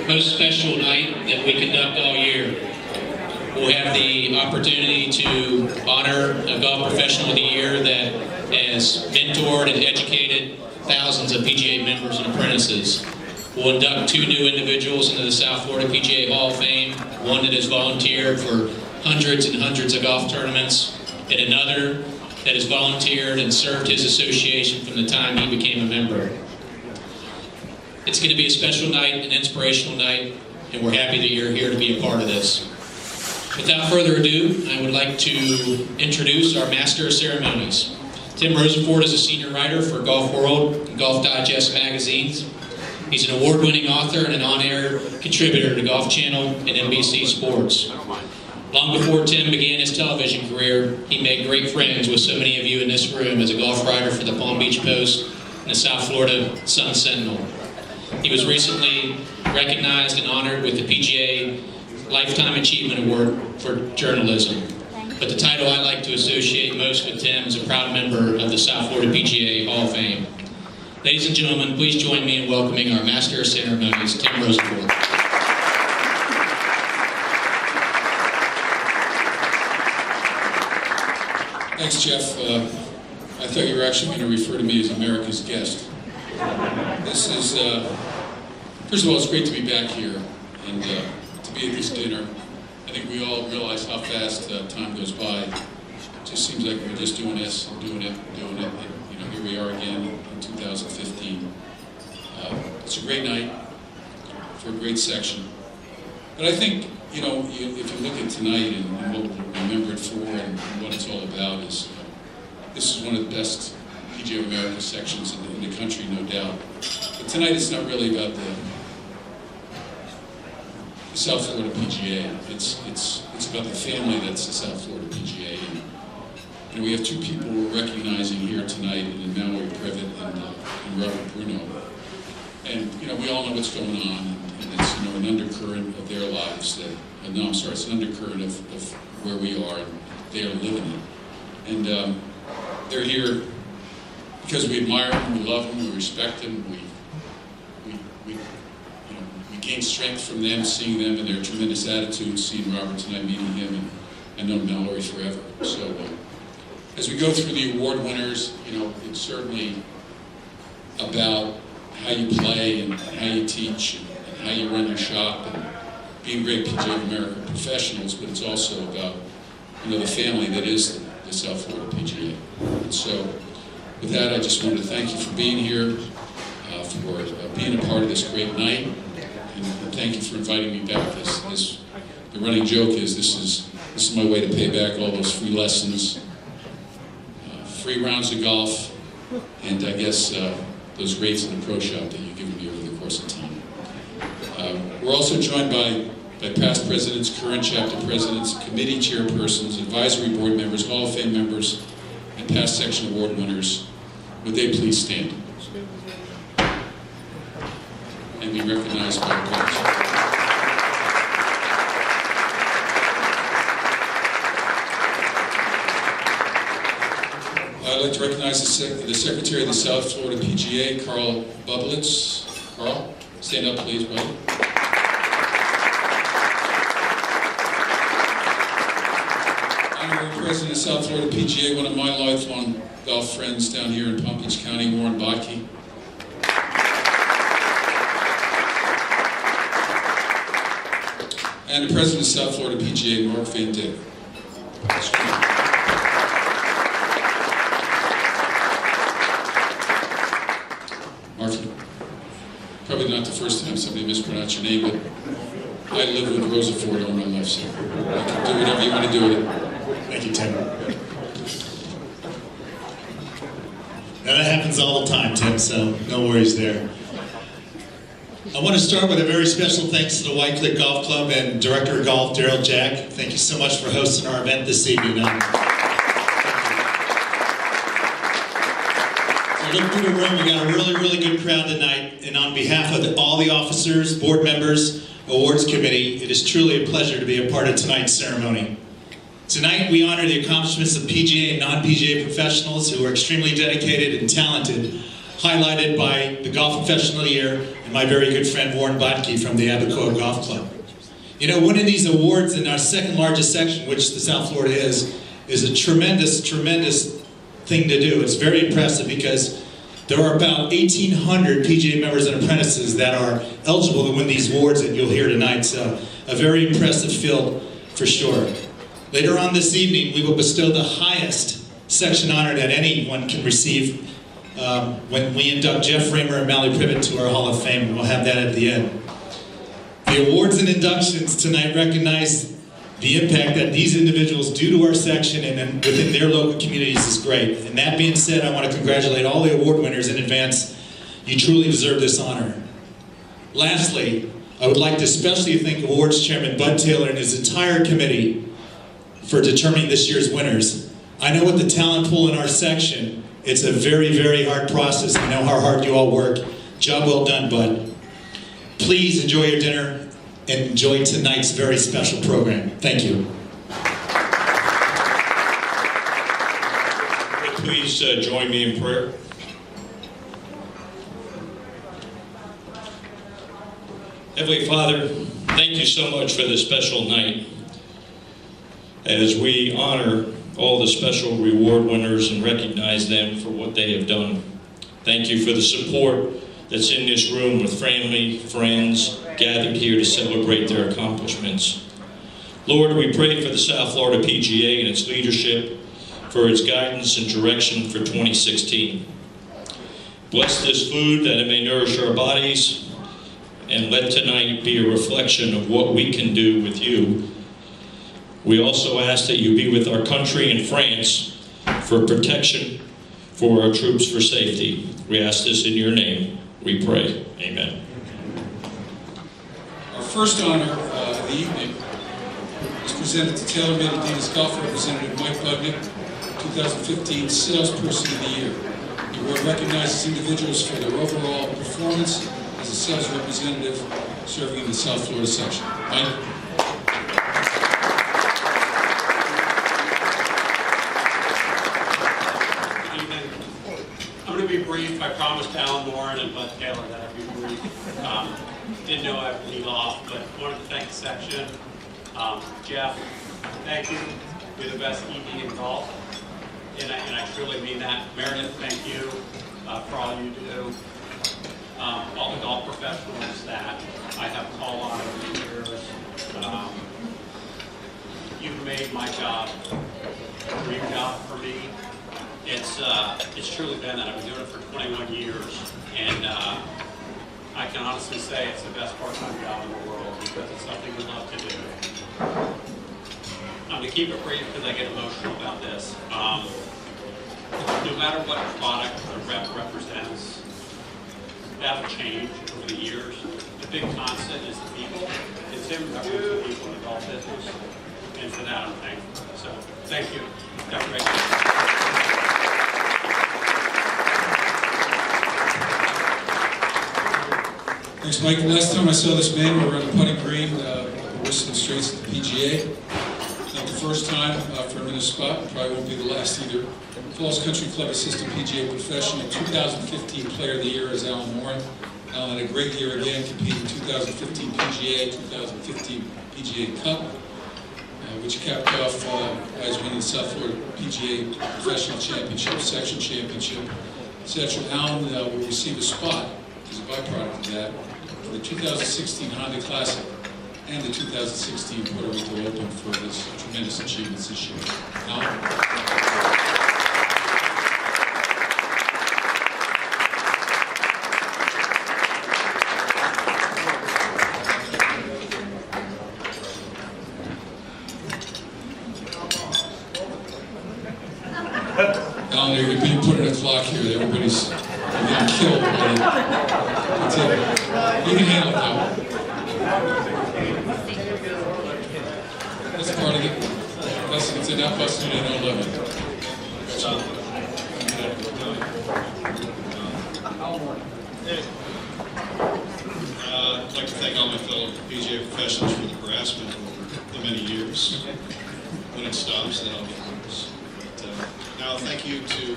Most special night that we conduct all year. We'll have the opportunity to honor a golf professional of the year that has mentored and educated thousands of PGA members and apprentices. We'll induct 2 new individuals into the South Florida PGA Hall of Fame, one that has volunteered for hundreds and hundreds of golf tournaments, and another that has volunteered and served his association from the time he became a member. It's going to be a special night, an inspirational night, and we're happy that you're here to be a part of this. Without further ado, I would like to introduce our Master of Ceremonies. Tim Rosenford is a senior writer for Golf World and Golf Digest magazines. He's an award-winning author and an on-air contributor to Golf Channel and NBC Sports. Long before Tim began his television career, he made great friends with so many of you in this room as a golf writer for the Palm Beach Post and the South Florida Sun Sentinel. He was recently recognized and honored with the PGA Lifetime Achievement Award for Journalism. But the title I like to associate most with Tim is a proud member of the South Florida PGA Hall of Fame. Ladies and gentlemen, please join me in welcoming our Master of Ceremonies, Tim Rosenford. Thanks, Jeff. I thought you were actually going to refer to me as America's guest. This is, first of all, it's great to be back here and to be at this dinner. I think we all realize how fast time goes by. It just seems like we're just doing this and doing it and doing it. And, here we are again in 2015. It's a great night for a great section. But I think, if you look at tonight and what we'll remember it for and what it's all about is, this is one of the best PGA of America sections in the country, no doubt. But tonight it's not really about the South Florida PGA. It's about the family that's the South Florida PGA. And we have 2 people we're recognizing here tonight, in Mallory Privet and Robert Bruno. And we all know what's going on, and it's an undercurrent of their lives. It's an undercurrent of where we are, and they are living it. And they're here because we admire them, we love them, we respect them, we gain strength from them, seeing them and their tremendous attitude, seeing Robert tonight, meeting him, and I know Mallory forever. So as we go through the award winners, it's certainly about how you play and how you teach and how you run your shop and being great PGA of America professionals, but it's also about the family that is the South Florida PGA. And so with that, I just wanted to thank you for being here, for being a part of this great night, and thank you for inviting me back. The running joke is this is my way to pay back all those free lessons, free rounds of golf, and I guess those rates in the pro shop that you've given me over the course of time. We're also joined by past presidents, current chapter presidents, committee chairpersons, advisory board members, Hall of Fame members, and past section award winners. Would they please stand and be recognized by the pledge? I'd like to recognize the Secretary of the South Florida PGA, Carl Bublitz. Carl, stand up please, buddy. Honorary President of South Florida PGA, one of my lifelong golf friends down here in Palm Beach County, Warren Bakke. And the President of South Florida PGA, Mark Van Dyck. Mark, probably not the first time somebody mispronounced your name, but I live with Rosenford on my left, so you can do whatever you want to do with it. Thank you, Tim. That happens all the time, Tim, so no worries there. I want to start with a very special thanks to the White Cliff Golf Club and Director of Golf, Daryl Jack. Thank you so much for hosting our event this evening. So look through the room, we got a really good crowd tonight, and on behalf of all the officers, board members, awards committee, it is truly a pleasure to be a part of tonight's ceremony. Tonight we honor the accomplishments of PGA and non-PGA professionals who are extremely dedicated and talented, highlighted by the Golf Professional of the Year and my very good friend Warren Botke from the Abacoa Golf Club. You know, winning these awards in our second largest section, which the South Florida is a tremendous thing to do. It's very impressive because there are about 1,800 PGA members and apprentices that are eligible to win these awards that you'll hear tonight, so a very impressive field for sure. Later on this evening, we will bestow the highest section honor that anyone can receive when we induct Jeff Raymer and Mally Privet to our Hall of Fame, and we'll have that at the end. The awards and inductions tonight recognize the impact that these individuals do to our section and then within their local communities is great. And that being said, I want to congratulate all the award winners in advance. You truly deserve this honor. Lastly, I would like to especially thank Awards Chairman Bud Taylor and his entire committee for determining this year's winners. I know with the talent pool in our section, it's a very hard process. I know how hard you all work. Job well done, Bud. Please enjoy your dinner and enjoy tonight's very special program. Thank you. Please join me in prayer. Heavenly Father, thank you so much for this special night as we honor all the special reward winners and recognize them for what they have done. Thank you for the support that's in this room with family, friends, gathered here to celebrate their accomplishments. Lord, we pray for the South Florida PGA and its leadership for its guidance and direction for 2016. Bless this food that it may nourish our bodies, and let tonight be a reflection of what we can do with you. We also ask that you be with our country and France for protection for our troops for safety. We ask this in your name. We pray. Amen. Our first honor of the evening is presented to TaylorMade Adidas Golf Representative Mike Budnick, 2015 Salesperson of the Year. The award recognizes individuals for their overall performance as a sales representative serving in the South Florida section. Mike? I'm going to be brief. I promised Alan Warren and Bud Taylor that I'd be brief. Didn't know I would leave off, but wanted to thank the section. Jeff, thank you. You're the best ED in golf, and I truly mean that. Meredith, thank you for all you do. All the golf professionals that I have called on over the years. You've made my job a dream job for me. It's truly been that. I've been doing it for 21 years, and I can honestly say it's the best part-time job in the world because it's something we love to do. I'm going to keep it brief because I get emotional about this. No matter what product the rep represents, that'll change over the years. The big constant is the people. And Tim represents the people in the golf business, and for that I'm thankful. So, thank you. Have a great day. Thanks, Mike. Last time I saw this man, we were on the putting green, the Western Straits at the PGA. Not the first time for him in this spot, probably won't be the last either. Falls Country Club Assistant PGA Professional, 2015 Player of the Year is Alan Warren. Alan had a great year again, competing in 2015 PGA, 2015 PGA Cup, which capped off as winning the South Florida PGA Professional Championship, Section Championship. Satchel Allen will receive a spot as a byproduct of that for the 2016 Honda Classic and the 2016 Puerto Rico Open for his tremendous achievements this year. Alan? Alan, you're being put in a clock here. Everybody buddy. That's it. You can handle it now. That's part of it. It's not busting it on 11. I'd like to thank all my fellow PGA professionals for the harassment over the many years. When it stops, then I'll get nervous. But now, thank you to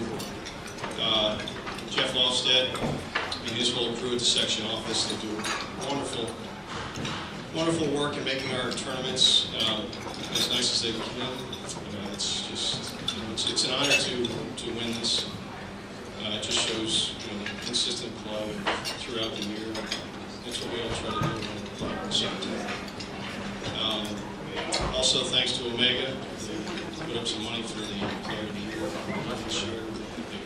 Jeff Lofstead and his whole crew at the section office. They do wonderful work in making our tournaments as nice as they can. It's just, it's an honor to win this. It just shows consistent play throughout the year. That's what we all try to do when we're playing. So, also, thanks to Omega, they put up some money for the Player of the Year this year.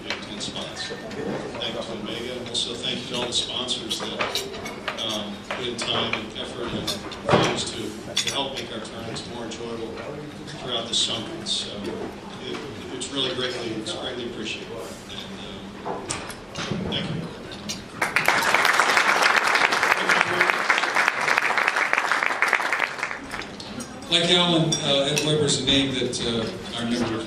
They got 10 spots. Thank you to Omega. Also, thank you to all the sponsors that put in time and effort and things to help make our tournaments more enjoyable throughout the summer. So, it's really greatly appreciated. And thank you. Like Alan, Ed Weber's a name that I remember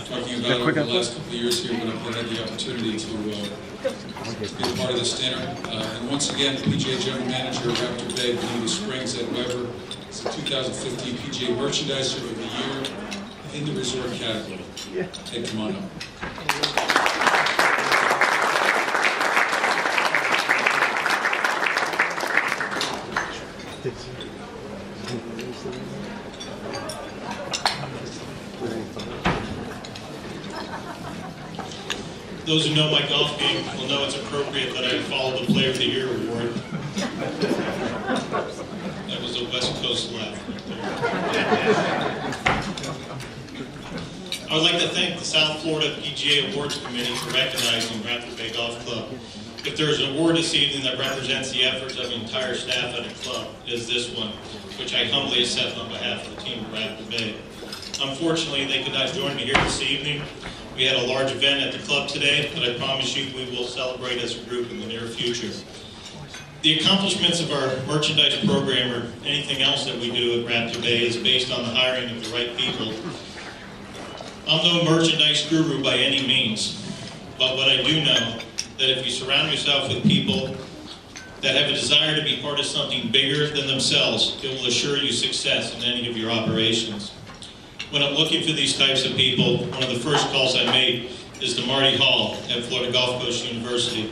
talking about over the last couple of years here when I had the opportunity to be a part of this dinner. And once again, PGA General Manager of Raptor Bay, Bonita Springs, Ed Weber, is the 2015 PGA Merchandiser of the Year in the resort category. Ed, come on up. Those who know my golf game will know it's appropriate that I follow the Player of the Year award. That was a West Coast laugh right there. I would like to thank the South Florida PGA Awards Committee for recognizing Raptor Bay Golf Club. If there is an award this evening that represents the efforts of the entire staff at the club, it is this one, which I humbly accept on behalf of the team of Raptor Bay. Unfortunately, they could not join me here this evening. We had a large event at the club today, but I promise you we will celebrate as a group in the near future. The accomplishments of our merchandise program or anything else that we do at Raptor Bay is based on the hiring of the right people. I'm no merchandise guru by any means, but what I do know, that if you surround yourself with people that have a desire to be part of something bigger than themselves, it will assure you success in any of your operations. When I'm looking for these types of people, one of the first calls I make is to Marty Hall at Florida Gulf Coast University.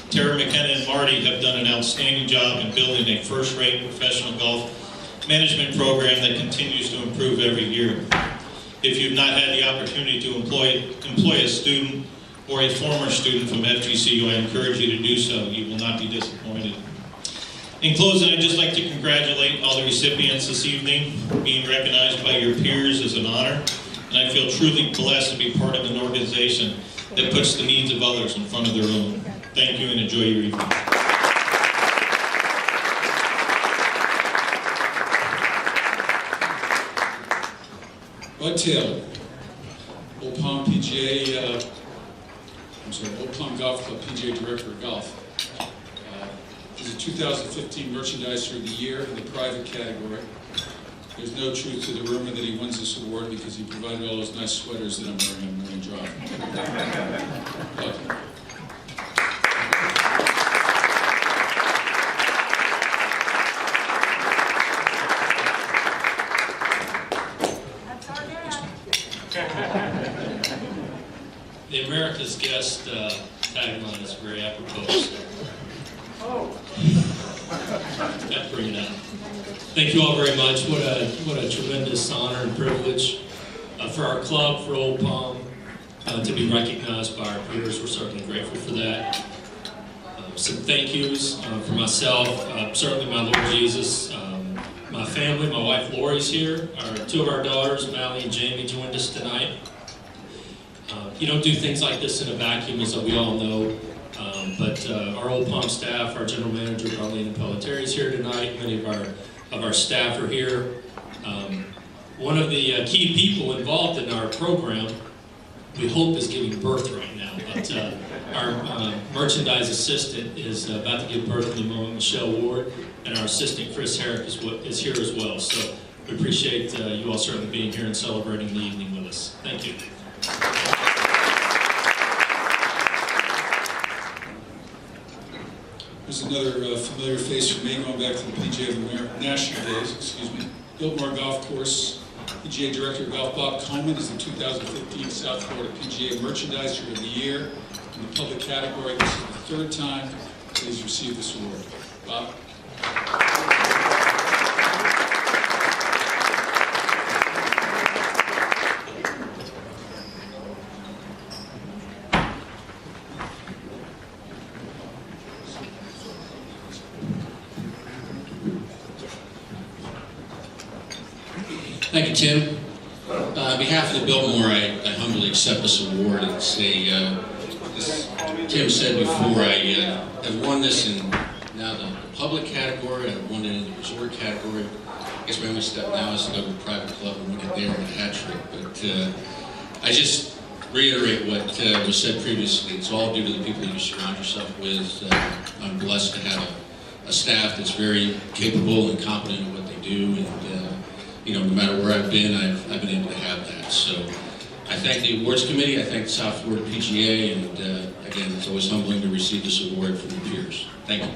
Tara McKenna and Marty have done an outstanding job in building a first-rate professional golf management program that continues to improve every year. If you've not had the opportunity to employ a student or a former student from FGCU, I encourage you to do so. You will not be disappointed. In closing, I'd just like to congratulate all the recipients this evening. Being recognized by your peers is an honor, and I feel truly blessed to be part of an organization that puts the needs of others in front of their own. Thank you and enjoy your evening. Bud Taylor, Old Palm PGA, Old Palm Golf Club PGA Director of Golf. He's a 2015 Merchandiser of the Year in the private category. There's no truth to the rumor that he wins this award because he provided all those nice sweaters that I'm wearing on morning drive. Bud. The America's Guest tagline is very apropos. Got to bring it up. Thank you all very much. What a tremendous honor and privilege for our club, for Old Palm, to be recognized by our peers. We're certainly grateful for that. Some thank yous for myself, certainly my Lord Jesus, my family. My wife Lori's here. Two of our daughters, Mallie and Jamie, joined us tonight. You don't do things like this in a vacuum, as we all know. But our Old Palm staff, our general manager, Darlene Pelletier, is here tonight. Many of our staff are here. One of the key people involved in our program, we hope, is giving birth right now. But our merchandise assistant is about to give birth to Michelle Ward, and our assistant Chris Herrick is here as well. So we appreciate you all certainly being here and celebrating the evening with us. Thank you. There's another familiar face for me going back to the PGA of America National Days, Biltmore Golf Course. PGA Director of Golf Bob Conman is the 2015 South Florida PGA Merchandiser of the Year. In the public category, this is the third time he's received this award. Bob? Thank you, Tim. On behalf of the Biltmore, I humbly accept this award. It's as Tim said before, I have won this in now the public category. I've won it in the resort category. I guess my only step now is to go to a private club and look at there on a hat trick. But I just reiterate what was said previously. It's all due to the people you surround yourself with. I'm blessed to have a staff that's very capable and competent in what they do, and no matter where I've been, I've been able to have that. So I thank the awards committee, I thank the South Florida PGA, and again, it's always humbling to receive this award from your peers. Thank you.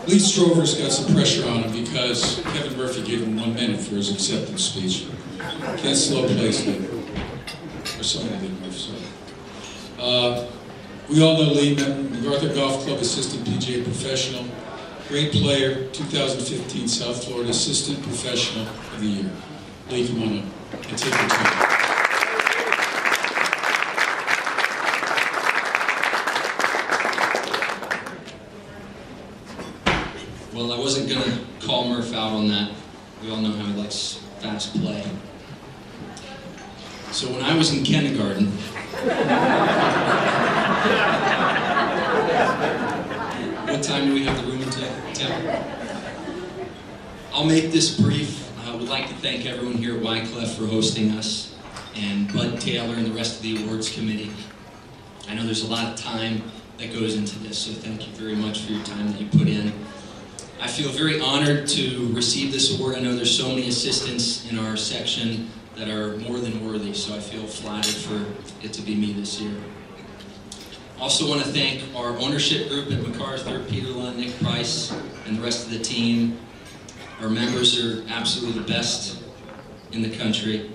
Lee Strover's got some pressure on him because Kevin Murphy gave him 1 minute for his acceptance speech. Can't slow place Lee. Or somebody did Murphy, sorry. We all know Lee, MacArthur Golf Club Assistant PGA Professional, great player, 2015 South Florida Assistant Professional of the Year. Lee, come on up and take your time. Well, I wasn't going to call Murph out on that. We all know how he likes fast play. So when I was in kindergarten, what time do we have the room until? I'll make this brief. I would like to thank everyone here at Wycliffe for hosting us, and Bud Taylor and the rest of the awards committee. I know there's a lot of time that goes into this, so thank you very much for your time that you put in. I feel very honored to receive this award. I know there's so many assistants in our section that are more than worthy, so I feel flattered for it to be me this year. Also want to thank our ownership group at MacArthur, Peter Lund, Nick Price, and the rest of the team. Our members are absolutely the best in the country.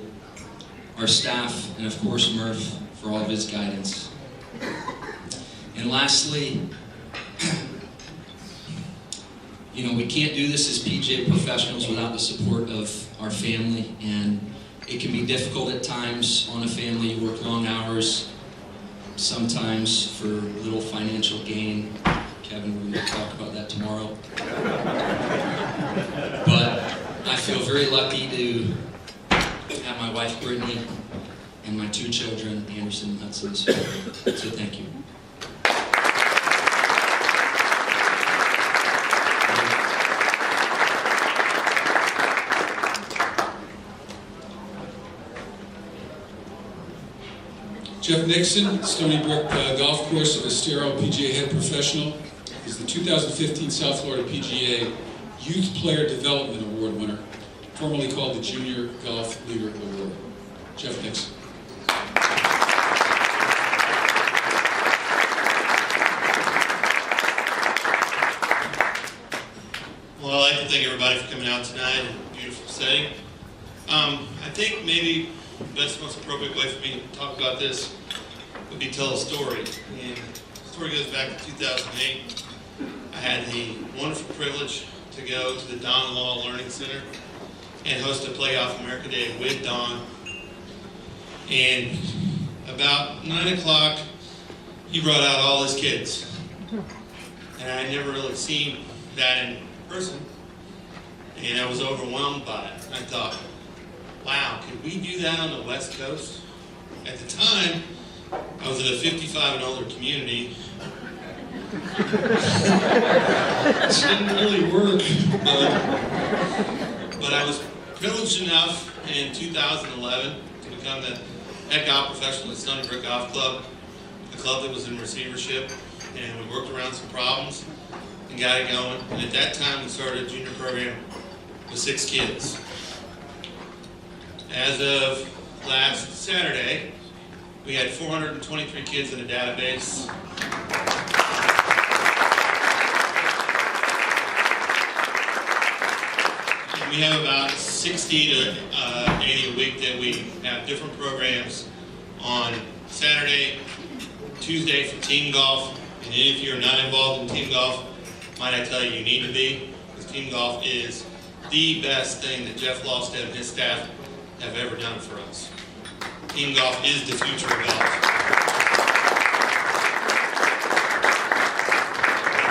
Our staff, and of course Murph, for all of his guidance. And lastly, we can't do this as PGA professionals without the support of our family, and it can be difficult at times on a family. You work long hours, sometimes for little financial gain. Kevin, we're going to talk about that tomorrow. But I feel very lucky to have my wife Brittany and my 2 children, Anderson and Hudson. So thank you. Jeff Nixon, Stony Brook Golf Course of Estero PGA Head Professional, is the 2015 South Florida PGA Youth Player Development Award winner, formerly called the Junior Golf Leader Award. Jeff Nixon. Well, I'd like to thank everybody for coming out tonight in a beautiful setting. I think maybe the best, most appropriate way for me to talk about this would be tell a story. And the story goes back to 2008. I had the wonderful privilege to go to the Don Law Learning Center and host a Playoff America Day with Don. And about 9 o'clock, he brought out all his kids. And I had never really seen that in person. And I was overwhelmed by it. I thought, wow, could we do that on the West Coast? At the time, I was at a 55 and older community, This didn't really work, but I was privileged enough in 2011 to become the head golf professional at Stony Brook Golf Club, the club that was in receivership, and we worked around some problems and got it going. And at that time, we started a junior program with 6 kids. As of last Saturday, we had 423 kids in a database. And we have about 60 to 80 a week that we have different programs on Saturday, Tuesday for team golf. And if you're not involved in team golf, might I tell you, you need to be, because team golf is the best thing that Jeff Lofstead and his staff have ever done for us. Team golf is the future of golf.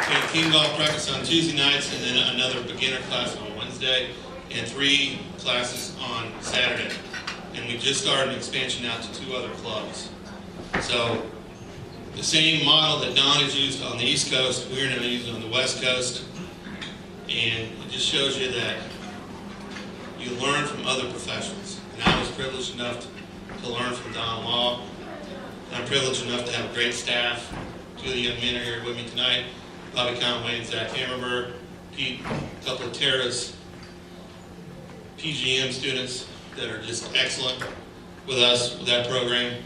We have team golf practice on Tuesday nights, and then another beginner class on Wednesday, and 3 classes on Saturday. And we just started an expansion out to 2 other clubs. So the same model that Don has used on the East Coast, we're now using on the West Coast. And it just shows you that you learn from other professionals. And I was privileged enough to learn from Don Law. And I'm privileged enough to have a great staff. 2 of the young men are here with me tonight, Bobby Conway and Zach Hammerberg. Pete, a couple of Terra's PGM students that are just excellent with us with that program.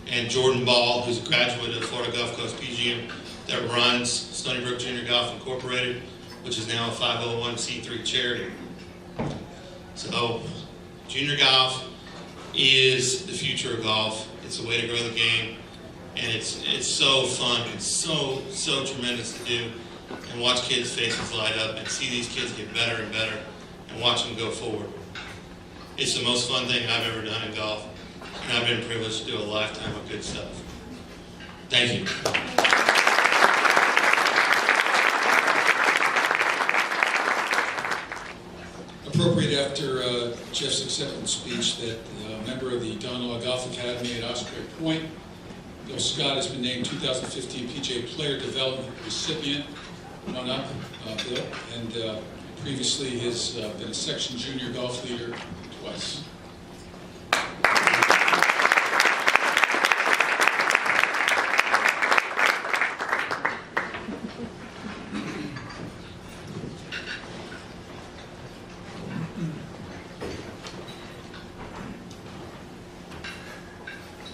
And Jordan Ball, who's a graduate of Florida Gulf Coast PGM, that runs Stony Brook Junior Golf Incorporated, which is now a 501c3 charity. So, junior golf is the future of golf. It's a way to grow the game, and it's so fun. It's so tremendous to do, and watch kids' faces light up and see these kids get better and better, and watch them go forward. It's the most fun thing I've ever done in golf, and I've been privileged to do a lifetime of good stuff. Thank you. Appropriate after Jeff's acceptance speech that a member of the Don Law Golf Academy at Osprey Point, Bill Scott, has been named 2015 PGA Player Development recipient. Come on up, Bill. And previously has been a section junior golf leader twice.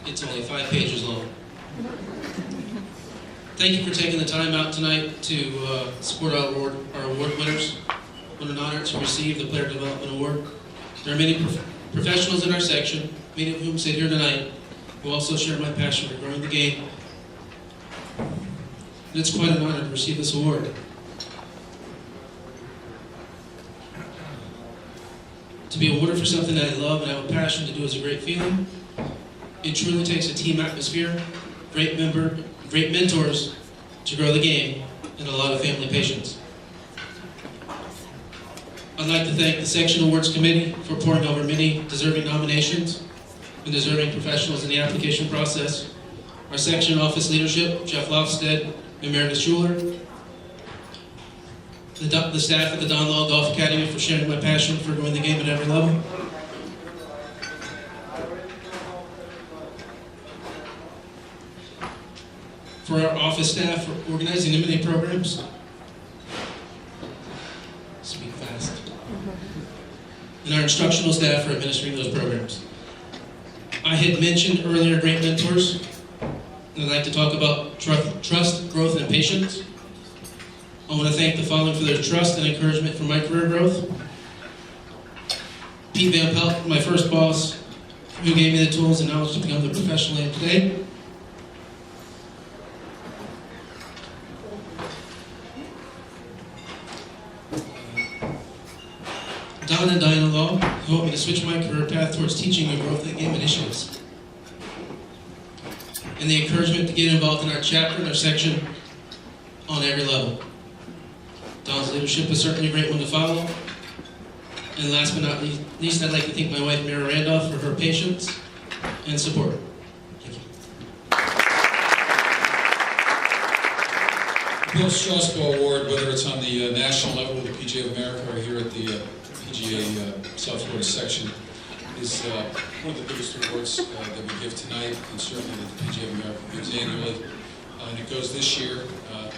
It's only 5 pages long. Thank you for taking the time out tonight to support our award winners. What an honor to receive the Player Development Award. There are many professionals in our section, many of whom sit here tonight, who also share my passion for growing the game. And it's quite an honor to receive this award. To be awarded for something that I love and have a passion to do is a great feeling. It truly takes a team atmosphere, great mentors to grow the game, and a lot of family patience. I'd like to thank the Section Awards Committee for pouring over many deserving nominations and deserving professionals in the application process. Our section office leadership, Jeff Lofstead and Meredith Schuler. The staff at the Don Law Golf Academy for sharing my passion for growing the game at every level. For our office staff for organizing the many programs. Speak fast. And our instructional staff for administering those programs. I had mentioned earlier great mentors, and I'd like to talk about trust, growth, and patience. I want to thank the following for their trust and encouragement for my career growth. Pete Van Pelt, my first boss, who gave me the tools and knowledge to become the professional I am today. Don and Diana Law, who helped me to switch my career path towards teaching and growth at game initiatives. And the encouragement to get involved in our chapter and our section on every level. Don's leadership is certainly a great one to follow. And last but not least, I'd like to thank my wife, Mara Randolph, for her patience and support. Thank you. Bill Strasbaugh Award, whether it's on the national level with the PGA of America or here at the PGA South Florida section, is one of the biggest awards that we give tonight, and certainly that the PGA of America gives annually. And it goes this year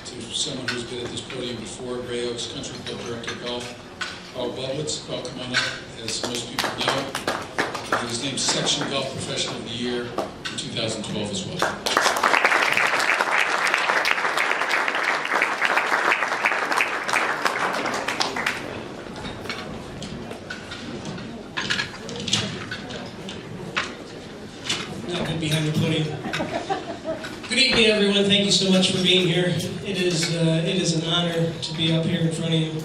to someone who's been at this podium before, Gray Oaks Country Club Director of Golf, Carl Bublitz. Carl, come on up. As most people know, he was named Section Golf Professional of the Year in 2012 as well. Behind the podium. Good evening, everyone. Thank you so much for being here. It is an honor to be up here in front of you.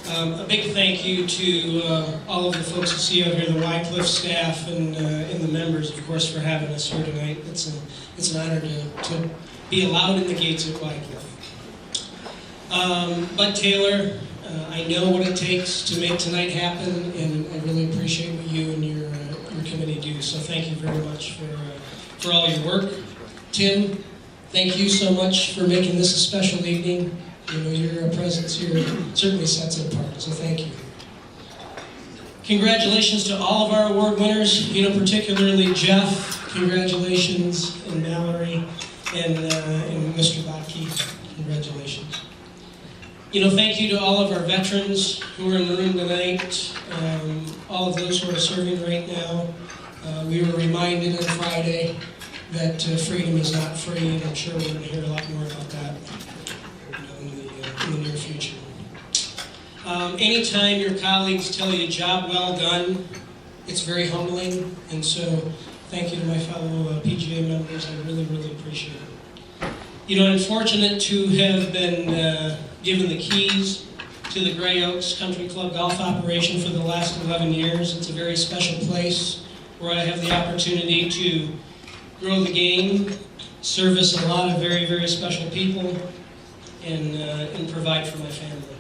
A big thank you to all of the folks you see out here, the Wycliffe staff and the members, of course, for having us here tonight. It's an honor to be allowed in the gates at Wycliffe. Bud Taylor, I know what it takes to make tonight happen, and I really appreciate what you and your committee do. So thank you very much for all your work. Tim, thank you so much for making this a special evening. You know, your presence here certainly sets it apart, so thank you. Congratulations to all of our award winners, you know, particularly Jeff, congratulations, and Mallory, and Mr. Botke, congratulations. You know, thank you to all of our veterans who are in the room tonight, all of those who are serving right now. We were reminded on Friday that freedom is not free, and I'm sure we're going to hear a lot more about that in the near future. Anytime your colleagues tell you job well done, it's very humbling, and so thank you to my fellow PGA members. I really, really appreciate it. You know, I'm fortunate to have been given the keys to the Gray Oaks Country Club golf operation for the last 11 years. It's a very special place where I have the opportunity to grow the game, service a lot of very, very special people, and provide for my family.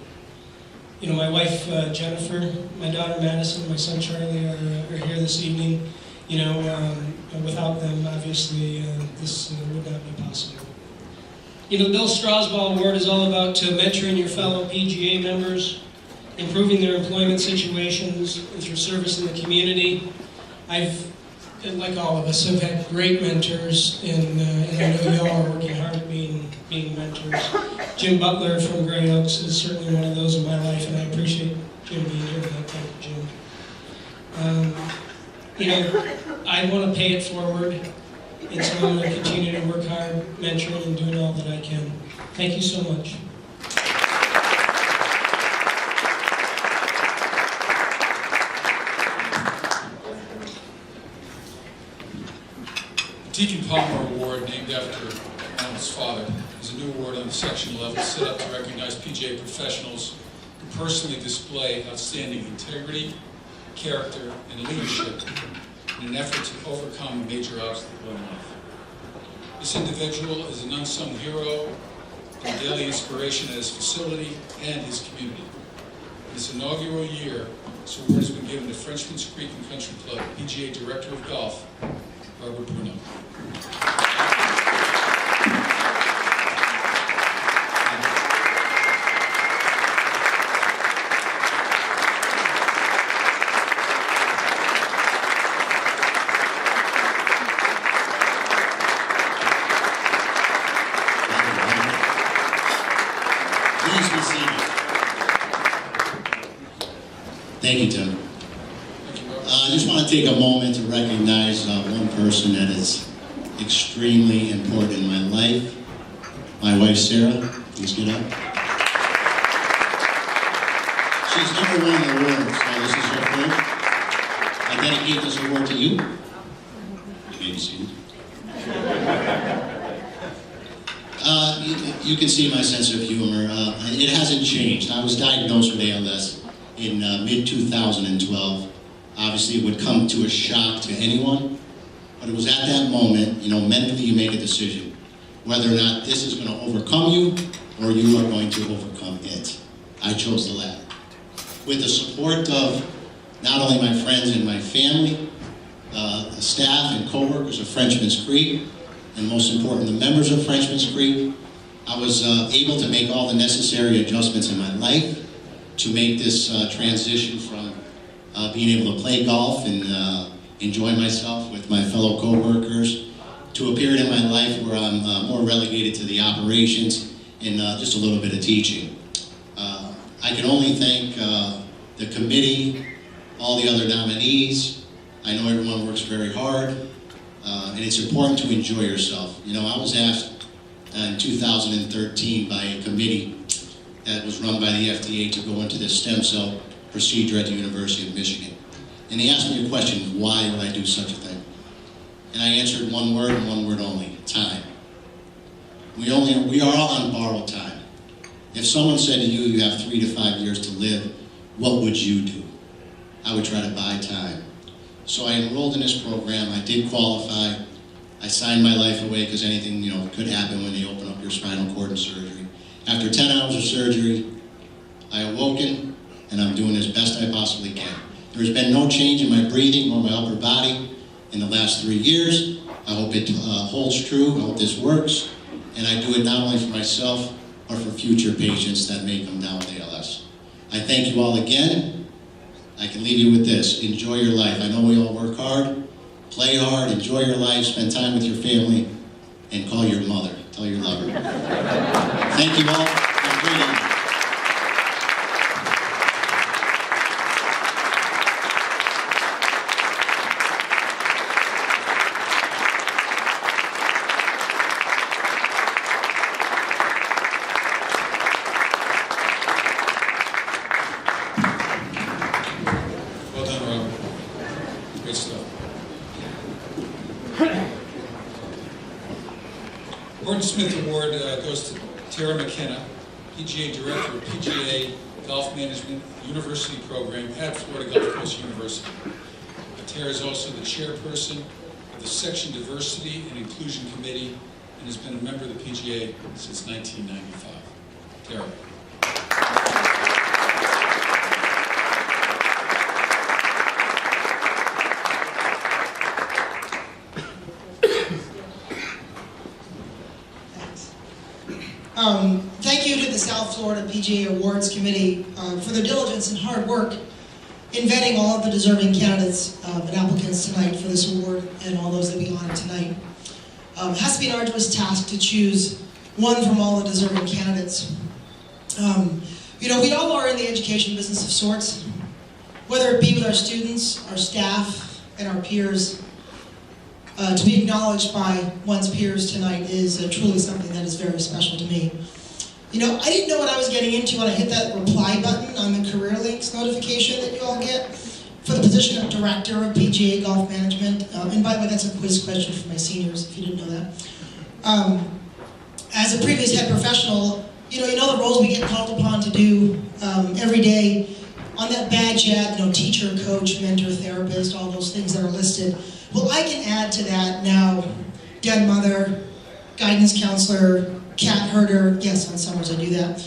You know, my wife Jennifer, my daughter Madison, my son Charlie are here this evening. You know, without them, obviously, this would not be possible. You know, the Bill Strasbaugh Award is all about mentoring your fellow PGA members, improving their employment situations, and through service in the community. I've, like all of us, have had great mentors, and I know you all are working hard at being mentors. Jim Butler from Gray Oaks is certainly one of those in my life, and I appreciate Jim being here tonight. Thank you, Jim. You know, I want to pay it forward, and so I'm going to continue to work hard, mentoring, and doing all that I can. Thank you so much. Deacon Palmer Award, named after Ronald's father, is a new award on the section level set up to recognize PGA professionals who personally display outstanding integrity, character, and leadership in an effort to overcome a major obstacle in life. This individual is an unsung hero and daily inspiration at his facility and his community. In this inaugural year, this award has been given to Frenchman's Creek and Country Club PGA Director of Golf, Barbara Bruno. Please be seated. Thank you, Tim. I just want to take a moment to recognize one person that is extremely important in my life. My wife, Sarah. Please get up. She's never won an award, so this is her first. I dedicate this award to you. You may be seated. You can see my sense of humor. It hasn't changed. I was diagnosed with ALS in mid-2012. Obviously, it would come to a shock to anyone, but it was at that moment, you know, mentally you make a decision whether or not this is going to overcome you or you are going to overcome it. I chose the latter. With the support of not only my friends and my family, the staff and co-workers of Frenchman's Creek, and most important, the members of Frenchman's Creek, I was able to make all the necessary adjustments in my life to make this transition from being able to play golf and enjoy myself with my fellow co-workers to a period in my life where I'm more relegated to the operations and just a little bit of teaching. I can only thank the committee, all the other nominees. I know everyone works very hard, and it's important to enjoy yourself. You know, I was asked in 2013 by a committee that was run by the FDA to go into this stem cell procedure at the University of Michigan. And they asked me a question, why would I do such a thing? And I answered one word and one word only, time. We are all on borrowed time. If someone said to you, you have 3 to 5 years to live, what would you do? I would try to buy time. So I enrolled in this program, I did qualify, I signed my life away because anything, could happen when they open up your spinal cord and surgery. After 10 hours of surgery, I awoken, and I'm doing as best I possibly can. There's been no change in my breathing or my upper body in the last 3 years. I hope it holds true, I hope this works, and I do it not only for myself, but for future patients that may come down with ALS. I thank you all again. I can leave you with this, enjoy your life. I know we all work hard, play hard, enjoy your life, spend time with your family, and call your mother, tell your lover. Thank you all, have a great evening. Well done, Rob. Great stuff. Gordon Smith Award goes to Tara McKenna, PGA Director of PGA Golf Management University Program at Florida Gulf Coast University. Tara is also the chairperson of the Section Diversity and Inclusion Committee and has been a member of the PGA since 1995. Tara. Thank you to the South Florida PGA Awards Committee for their diligence and hard work in vetting all of the deserving candidates and applicants tonight for this award and all those that we honor tonight. It has to be an arduous task to choose one from all the deserving candidates. We all are in the education business of sorts, whether it be with our students, our staff, and our peers. To be acknowledged by one's peers tonight is truly something that is very special to me. I didn't know what I was getting into when I hit that reply button on the Career Links notification that you all get for the position of Director of PGA Golf Management. And by the way, that's a quiz question for my seniors, if you didn't know that. As a previous head professional, you know the roles we get called upon to do every day. On that badge you have, teacher, coach, mentor, therapist, all those things that are listed. Well, I can add to that now, dead mother, guidance counselor, cat herder. Yes, on summers I do that.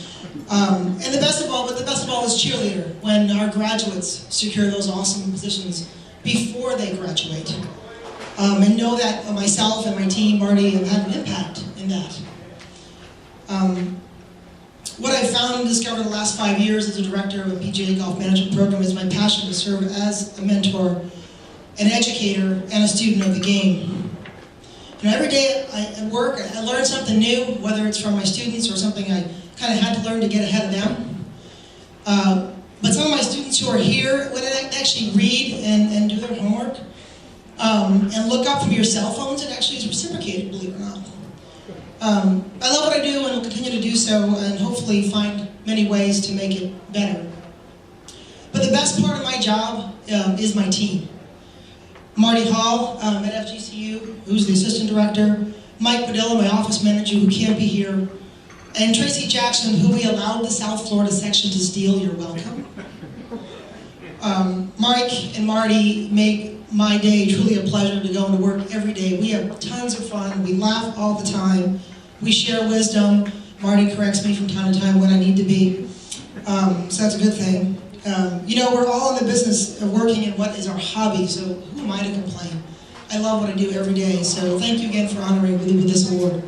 And the best of all is cheerleader, when our graduates secure those awesome positions before they graduate. And know that myself and my team already have had an impact in that. What I've found and discovered the last 5 years as a director of a PGA Golf Management Program is my passion to serve as a mentor, an educator, and a student of the game. Every day at work, I learn something new, whether it's from my students or something I kind of had to learn to get ahead of them. But some of my students who are here, when they actually read and do their homework, and look up from your cell phones, it actually is reciprocated, believe it or not. I love what I do and will continue to do so, and hopefully find many ways to make it better. But the best part of my job is my team. Marty Hall at FGCU, who's the assistant director, Mike Padilla, my office manager, who can't be here, and Tracy Jackson, who we allowed the South Florida section to steal. You're welcome. Mike and Marty make my day truly a pleasure to go into work every day. We have tons of fun. We laugh all the time. We share wisdom. Marty corrects me from time to time when I need to be. So that's a good thing. We're all in the business of working in what is our hobby, so who am I to complain? I love what I do every day, so thank you again for honoring me with this award.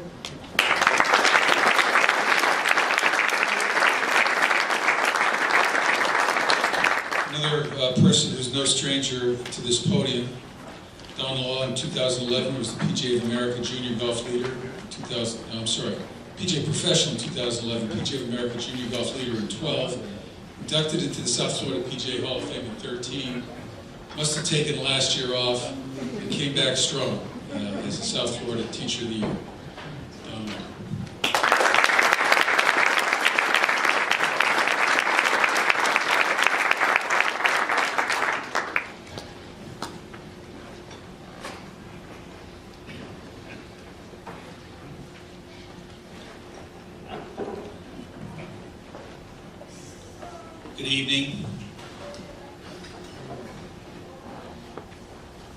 honor a person who's no stranger to this podium. Don Law in 2011 was the PGA of America Junior Golf Leader. PGA Professional in 2011, PGA of America Junior Golf Leader in 12. Inducted into the South Florida PGA Hall of Fame in 13. Must have taken last year off and came back strong as a South Florida Teacher of the Year. Don Law. Good evening.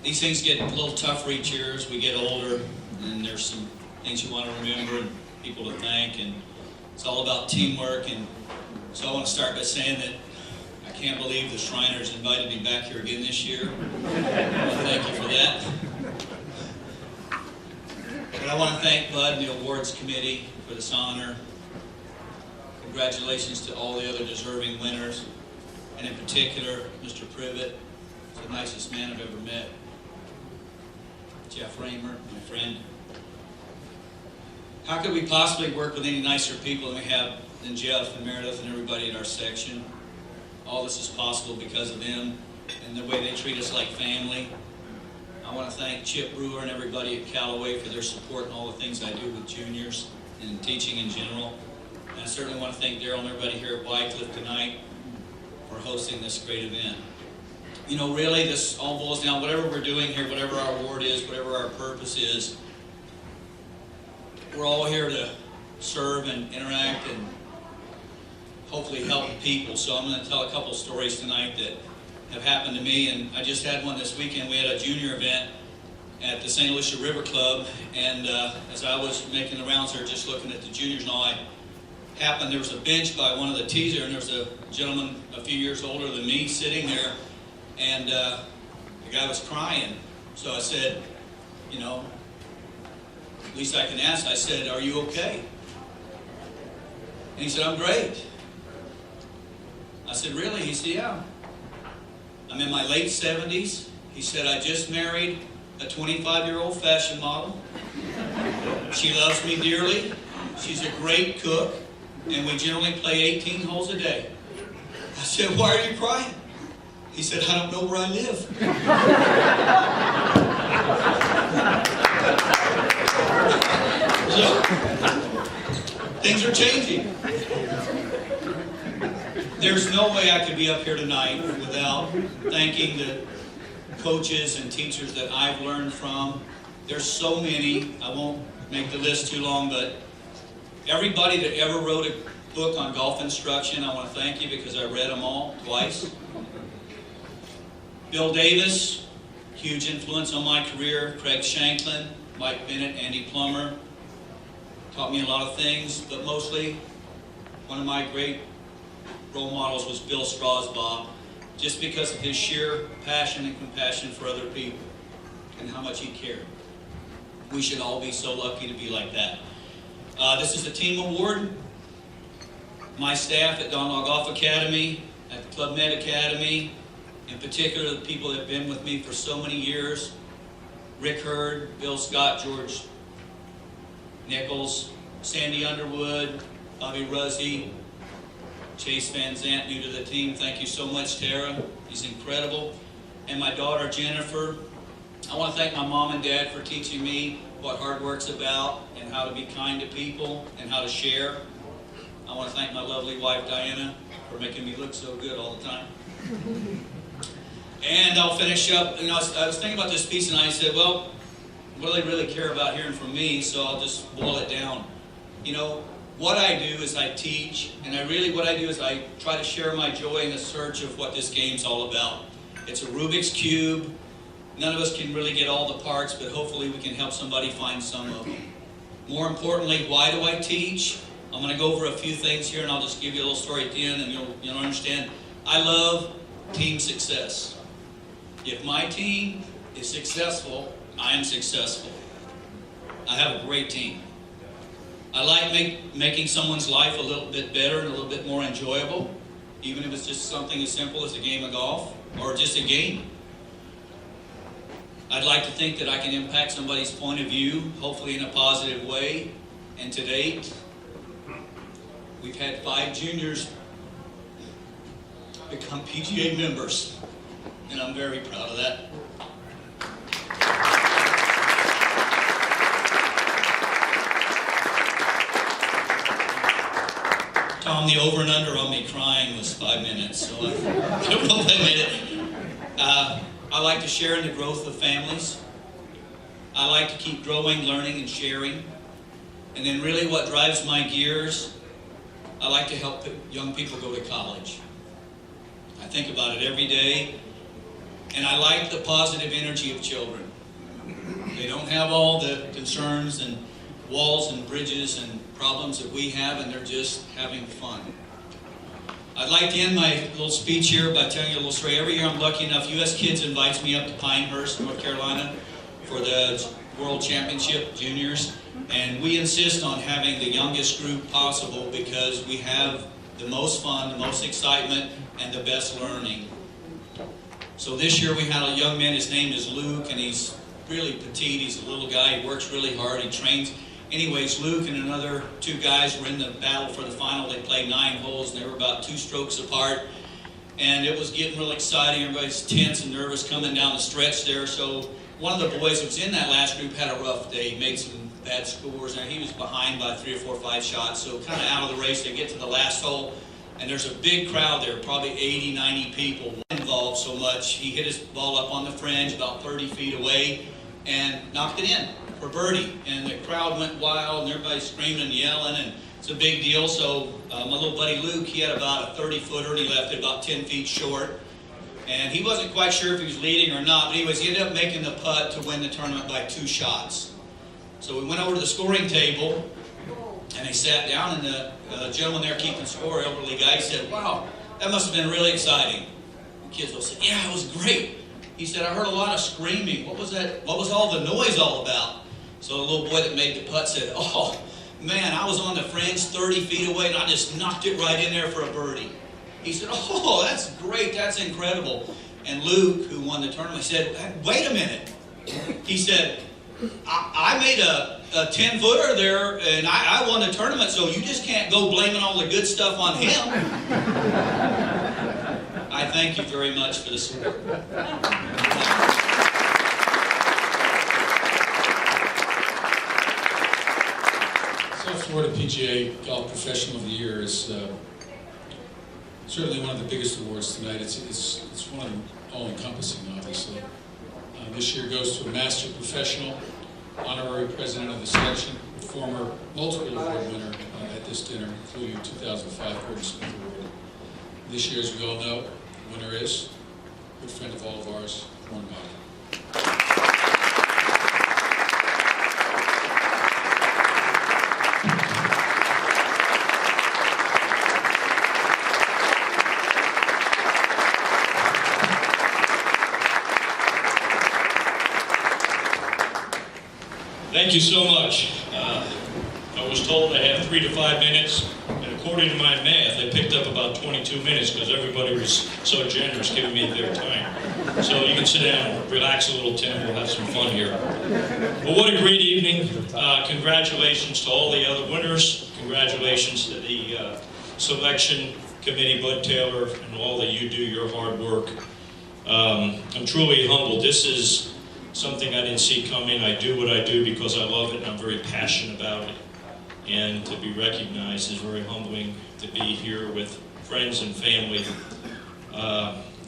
These things get a little tougher each year as we get older, and there's some things you want to remember and people to thank, and it's all about teamwork. And so I want to start by saying that I can't believe the Shriners invited me back here again this year. I want to thank you for that. But I want to thank Bud and the awards committee for this honor. Congratulations to all the other deserving winners, and in particular, Mr. Privet. He's the nicest man I've ever met. Jeff Raymer, my friend. How could we possibly work with any nicer people than we have than Jeff and Meredith and everybody in our section? All this is possible because of them and the way they treat us like family. I want to thank Chip Brewer and everybody at Callaway for their support and all the things I do with juniors and teaching in general. And I certainly want to thank Daryl and everybody here at Wycliffe tonight for hosting this great event. You know, really, this all boils down, whatever we're doing here, whatever our award is, whatever our purpose is, we're all here to serve and interact and hopefully help people. So I'm going to tell a couple stories tonight that have happened to me, and I just had one this weekend. We had a junior event at the St. Lucia River Club, and as I was making the rounds there, just looking at the juniors and all, there was a bench by one of the tees there, and there was a gentleman a few years older than me sitting there, and the guy was crying. So I said, you know, at least I can ask. I said, "Are you okay?" And he said, "I'm great." I said, "Really?" He said, "Yeah. I'm in my late 70s. He said, "I just married a 25-year-old fashion model. She loves me dearly. She's a great cook. And we generally play 18 holes a day." I said, "Why are you crying?" He said, "I don't know where I live." So, things are changing. There's no way I could be up here tonight without thanking the coaches and teachers that I've learned from. There's so many. I won't make the list too long, but everybody that ever wrote a book on golf instruction, I want to thank you because I read them all twice. Bill Davis, huge influence on my career. Craig Shanklin, Mike Bennett, Andy Plummer, taught me a lot of things, but mostly one of my great role models was Bill Strasbaugh, just because of his sheer passion and compassion for other people and how much he cared. We should all be so lucky to be like that. This is the team award. My staff at Don Law Golf Academy, at the Club Med Academy, in particular the people that have been with me for so many years, Rick Hurd, Bill Scott, George Nichols, Sandy Underwood, Bobby Ruzzi, Chase Van Zant, new to the team. Thank you so much, Tara. He's incredible. And my daughter, Jennifer. I want to thank my mom and dad for teaching me what hard work's about and how to be kind to people and how to share. I want to thank my lovely wife, Diana, for making me look so good all the time. And I'll finish up. You know, I was thinking about this piece, and I said, well, what do they really care about hearing from me? So I'll just boil it down. You know, what I do is I teach, and what I do is I try to share my joy in the search of what this game's all about. It's a Rubik's Cube. None of us can really get all the parts, but hopefully we can help somebody find some of them. More importantly, why do I teach? I'm going to go over a few things here, and I'll just give you a little story at the end, and you'll understand. I love team success. If my team is successful, I am successful. I have a great team. I like making someone's life a little bit better and a little bit more enjoyable. even if it's just something as simple as a game of golf or just a game. I'd like to think that I can impact somebody's point of view, hopefully in a positive way. And to date, we've had 5 juniors become PGA members, and I'm very proud of that. Tom, the over and under on me crying was 5 minutes, so I don't know if I made it. I like to share in the growth of families. I like to keep growing, learning, and sharing. And then really what drives my gears, I like to help young people go to college. I think about it every day, and I like the positive energy of children. They don't have all the concerns and walls and bridges and problems that we have, and they're just having fun. I'd like to end my little speech here by telling you a little story. Every year I'm lucky enough, U.S. Kids invites me up to Pinehurst, North Carolina for the World Championship Juniors. And we insist on having the youngest group possible because we have the most fun, the most excitement, and the best learning. So this year we had a young man, his name is Luke, and he's really petite. He's a little guy, he works really hard, he trains. Anyways, Luke and another 2 guys were in the battle for the final. They played 9 holes, and they were about 2 strokes apart. And it was getting real exciting. Everybody's tense and nervous coming down the stretch there. So one of the boys who was in that last group had a rough day. He made some bad scores, and he was behind by 3 or 4 or 5 shots. So kind of out of the race, they get to the last hole, and there's a big crowd there, probably 80, 90 people involved so much. He hit his ball up on the fringe about 30 feet away and knocked it in for birdie, and the crowd went wild, and everybody's screaming and yelling, and it's a big deal. So my little buddy Luke, he had about a 30-footer, and he left it about 10 feet short, and he wasn't quite sure if he was leading or not, but anyways, he ended up making the putt to win the tournament by 2 shots. So we went over to the scoring table, and they sat down, and the gentleman there keeping score, elderly guy, said, "Wow, that must have been really exciting." The kids all said, "Yeah, it was great." He said, "I heard a lot of screaming. What was that? What was all the noise all about?" So the little boy that made the putt said, "Oh, man, I was on the fringe 30 feet away, and I just knocked it right in there for a birdie." He said, "Oh, that's great. That's incredible." And Luke, who won the tournament, said, "Wait a minute." He said, I made a 10-footer there, and I won the tournament, so you just can't go blaming all the good stuff on him." I thank you very much for the support. South Florida PGA Golf Professional of the Year is certainly one of the biggest awards tonight. It's one of them all-encompassing, obviously. This year goes to a Master Professional, Honorary President of the Section, former multiple award winner at this dinner, including 2005 Gordon Smith Award. This year, as we all know, the winner is a good friend of all of ours, Warren Buffett. Thank you so much. I was told I had 3 to 5 minutes, and according to my math, I picked up about 22 minutes because everybody was so generous giving me their time. So you can sit down, relax a little, Tim. We'll have some fun here. Well, what a great evening. Congratulations to all the other winners. Congratulations to the selection committee, Bud Taylor, and all that you do, your hard work. I'm truly humbled. This is something I didn't see coming. I do what I do because I love it and I'm very passionate about it. And to be recognized is very humbling to be here with friends and family.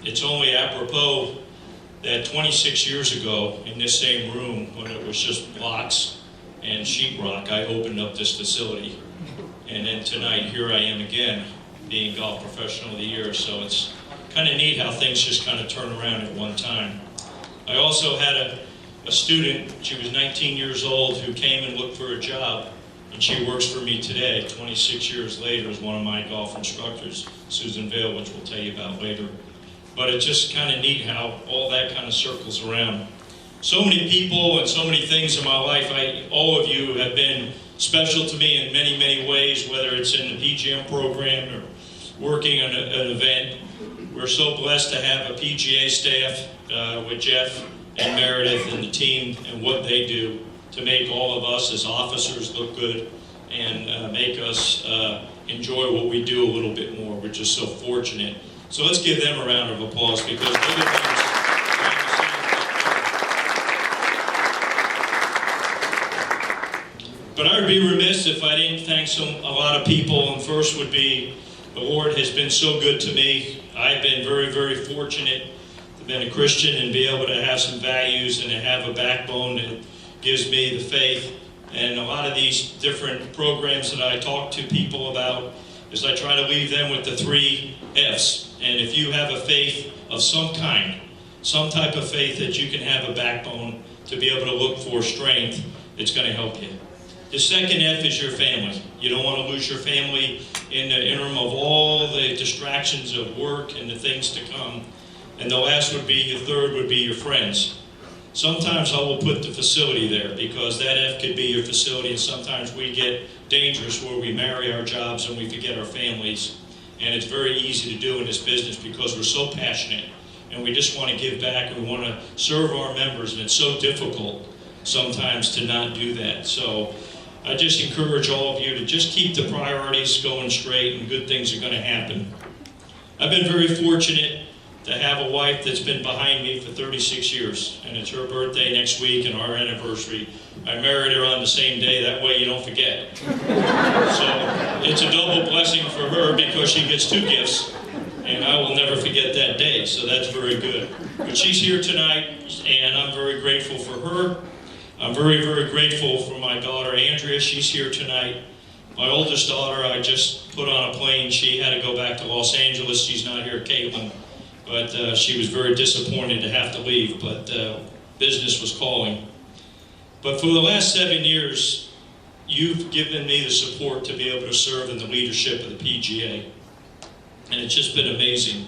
It's only apropos that 26 years ago in this same room, when it was just blocks and sheetrock, I opened up this facility. And then tonight, here I am again, being Golf Professional of the Year. So it's kind of neat how things just kind of turn around at one time. I also had a student, she was 19 years old, who came and looked for a job, and she works for me today, 26 years later, as one of my golf instructors, Susan Vale, which we'll tell you about later. But it's just kind of neat how all that kind of circles around. So many people and so many things in my life, all of you have been special to me in many, many ways, whether it's in the PGM program or working on an event. We're so blessed to have a PGA staff with Jeff and Meredith and the team and what they do to make all of us as officers look good and make us enjoy what we do a little bit more. We're just so fortunate. So let's give them a round of applause because they're the ones. But I would be remiss if I didn't thank a lot of people, and first would be the Lord has been so good to me. I've been very, very fortunate to be a Christian and be able to have some values and to have a backbone that gives me the faith. And a lot of these different programs that I talk to people about is I try to leave them with the 3 F's. And if you have a faith of some kind, some type of faith that you can have a backbone to be able to look for strength, it's going to help you. The second F is your family. You don't want to lose your family in the interim of all the distractions of work and the things to come. And the last would be, the third would be your friends. Sometimes I will put the facility there because that F could be your facility, and sometimes we get dangerous where we marry our jobs and we forget our families. And it's very easy to do in this business because we're so passionate and we just want to give back and we want to serve our members, and it's so difficult sometimes to not do that. So I just encourage all of you to just keep the priorities going straight and good things are going to happen. I've been very fortunate to have a wife that's been behind me for 36 years, and it's her birthday next week and our anniversary. I married her on the same day, that way you don't forget. So it's a double blessing for her because she gets 2 gifts, and I will never forget that day, so that's very good. But she's here tonight, and I'm very grateful for her. I'm very, very grateful for my daughter Andrea. She's here tonight. My oldest daughter, I just put on a plane. She had to go back to Los Angeles. She's not here, Caitlin. But she was very disappointed to have to leave, but business was calling. But for the last 7 years, you've given me the support to be able to serve in the leadership of the PGA. And it's just been amazing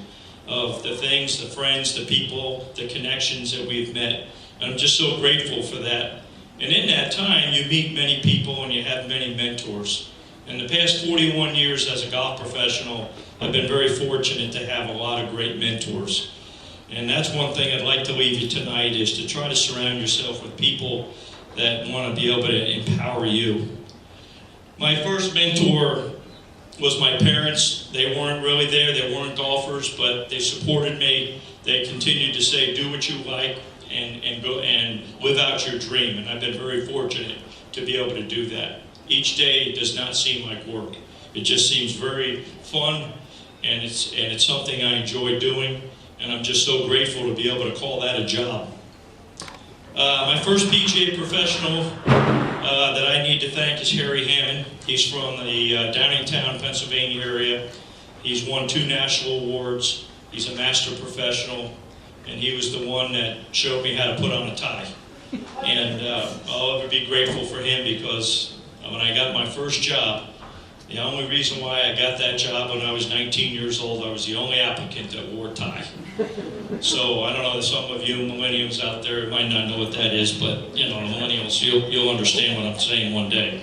of the things, the friends, the people, the connections that we've met. And I'm just so grateful for that. And in that time, you meet many people and you have many mentors. In the past 41 years as a golf professional, I've been very fortunate to have a lot of great mentors. And that's one thing I'd like to leave you tonight is to try to surround yourself with people that want to be able to empower you. My first mentor was my parents. They weren't really there, they weren't golfers, but they supported me. They continued to say, do what you like and go and live out your dream. And I've been very fortunate to be able to do that. Each day does not seem like work. It just seems very fun, and it's something I enjoy doing, and I'm just so grateful to be able to call that a job. My first PGA professional that I need to thank is Harry Hammond. He's from the Downingtown, Pennsylvania area. He's won 2 national awards. He's a master professional, and he was the one that showed me how to put on a tie. And I'll ever be grateful for him because when I got my first job, the only reason why I got that job when I was 19 years old, I was the only applicant that wore a tie. So I don't know, some of you millennials out there might not know what that is, but you know, millennials, you'll understand what I'm saying one day.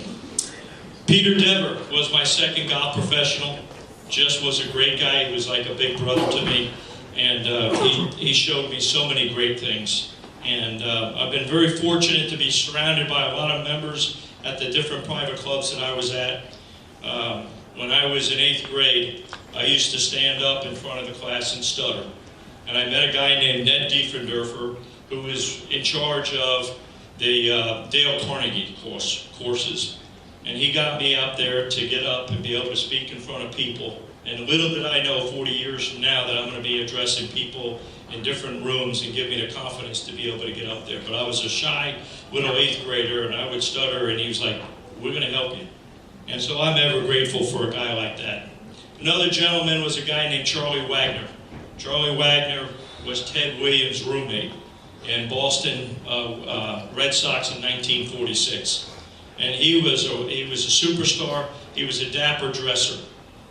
Peter Dever was my second golf professional. Just was a great guy. He was like a big brother to me. And he showed me so many great things. And I've been very fortunate to be surrounded by a lot of members at the different private clubs that I was at. When I was in 8th grade, I used to stand up in front of the class and stutter. And I met a guy named Ned Diefendorfer, who was in charge of the Dale Carnegie courses. And he got me out there to get up and be able to speak in front of people. And little did I know 40 years from now that I'm going to be addressing people in different rooms and give me the confidence to be able to get up there. But I was a shy little 8th grader, and I would stutter, and he was like, we're going to help you. And so I'm ever grateful for a guy like that. Another gentleman was a guy named Charlie Wagner. Charlie Wagner was Ted Williams' roommate in Boston Red Sox in 1946. And he was a superstar. He was a dapper dresser.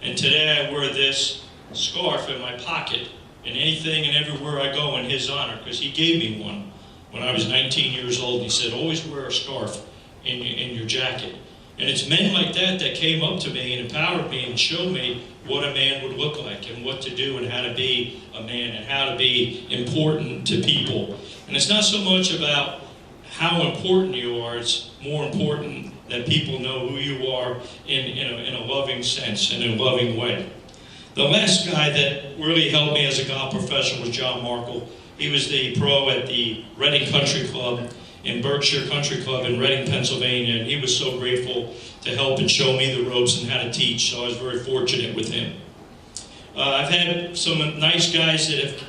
And today I wear this scarf in my pocket, and anything and everywhere I go in his honor, because he gave me one when I was 19 years old. He said, always wear a scarf in your jacket. And it's men like that that came up to me and empowered me and showed me what a man would look like and what to do and how to be a man and how to be important to people. And it's not so much about how important you are, it's more important that people know who you are in a loving sense, in a loving way. The last guy that really helped me as a golf professional was John Markle. He was the pro at the Reading Country Club in Berkshire Country Club in Reading, Pennsylvania, and he was so grateful to help and show me the ropes and how to teach, so I was very fortunate with him. I've had some nice guys that have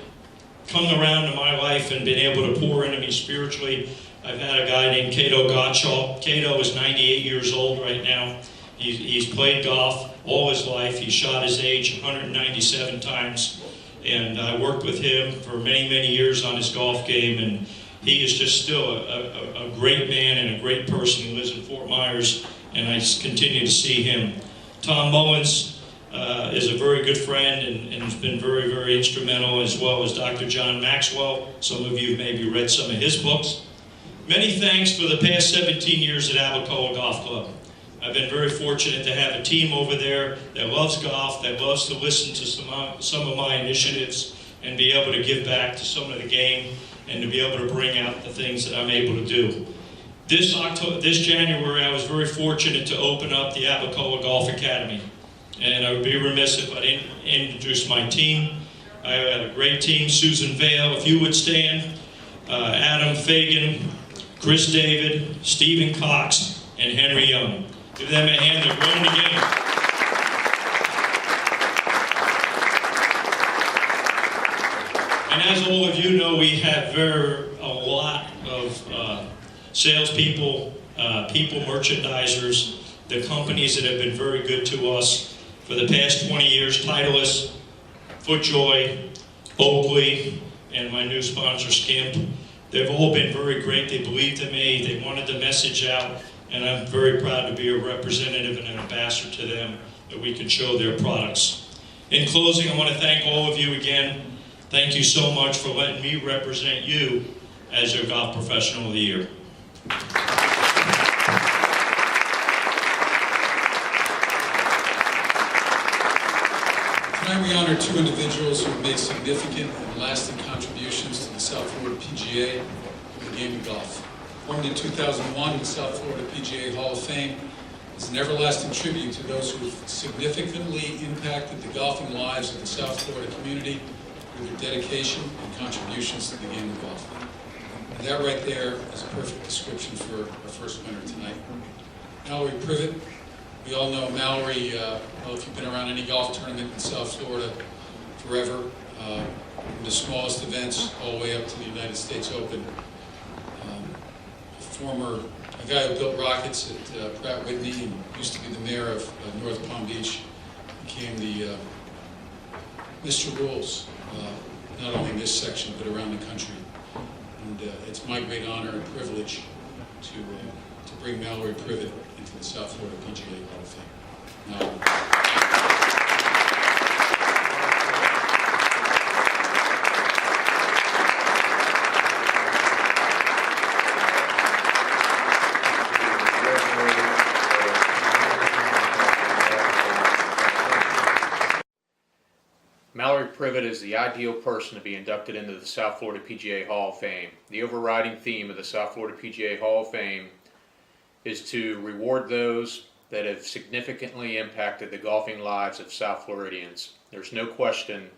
come around to my life and been able to pour into me spiritually. I've had a guy named Cato Gottschall. Cato is 98 years old right now. He's played golf all his life. He shot his age 197 times, and I worked with him for many, many years on his golf game, and he is just still a great man and a great person. He lives in Fort Myers, and I continue to see him. Tom Mullins is a very good friend and has been very, very instrumental, as well as Dr. John Maxwell. Some of you have maybe read some of his books. Many thanks for the past 17 years at Abacoa Golf Club. I've been very fortunate to have a team over there that loves golf, that loves to listen to some of my initiatives and be able to give back to some of the game and to be able to bring out the things that I'm able to do. This January, I was very fortunate to open up the Abacoa Golf Academy. And I would be remiss if I didn't introduce my team. I had a great team. Susan Vale, if you would stand, Adam Fagan, Chris David, Stephen Cox, and Henry Young. Give them a hand. They're growing together. And as all of you know, we have a lot of salespeople, people merchandisers, the companies that have been very good to us for the past 20 years, Titleist, FootJoy, Oakley, and my new sponsor, Skimp. They've all been very great. They believed in me. They wanted the message out, and I'm very proud to be a representative and an ambassador to them that we can show their products. In closing, I want to thank all of you again. Thank you so much for letting me represent you as your Golf Professional of the Year. Tonight we honor two individuals who have made significant and lasting contributions to the South Florida PGA and the game of golf. Formed in 2001, the South Florida PGA Hall of Fame is an everlasting tribute to those who have significantly impacted the golfing lives of the South Florida community with their dedication and contributions to the game of golf. And that right there is a perfect description for our first winner tonight. Mallory Privet. We all know Mallory, well, if you've been around any golf tournament in South Florida forever, from the smallest events all the way up to the United States Open. A guy who built rockets at Pratt Whitney and used to be the mayor of North Palm Beach, became the Mr. Rules, not only in this section but around the country. And it's my great honor and privilege to bring Mallory Privet into the South Florida PGA Hall of Fame. Mallory Privet is the ideal person to be inducted into the South Florida PGA Hall of Fame. The overriding theme of the South Florida PGA Hall of Fame is to reward those that have significantly impacted the golfing lives of South Floridians. There's no question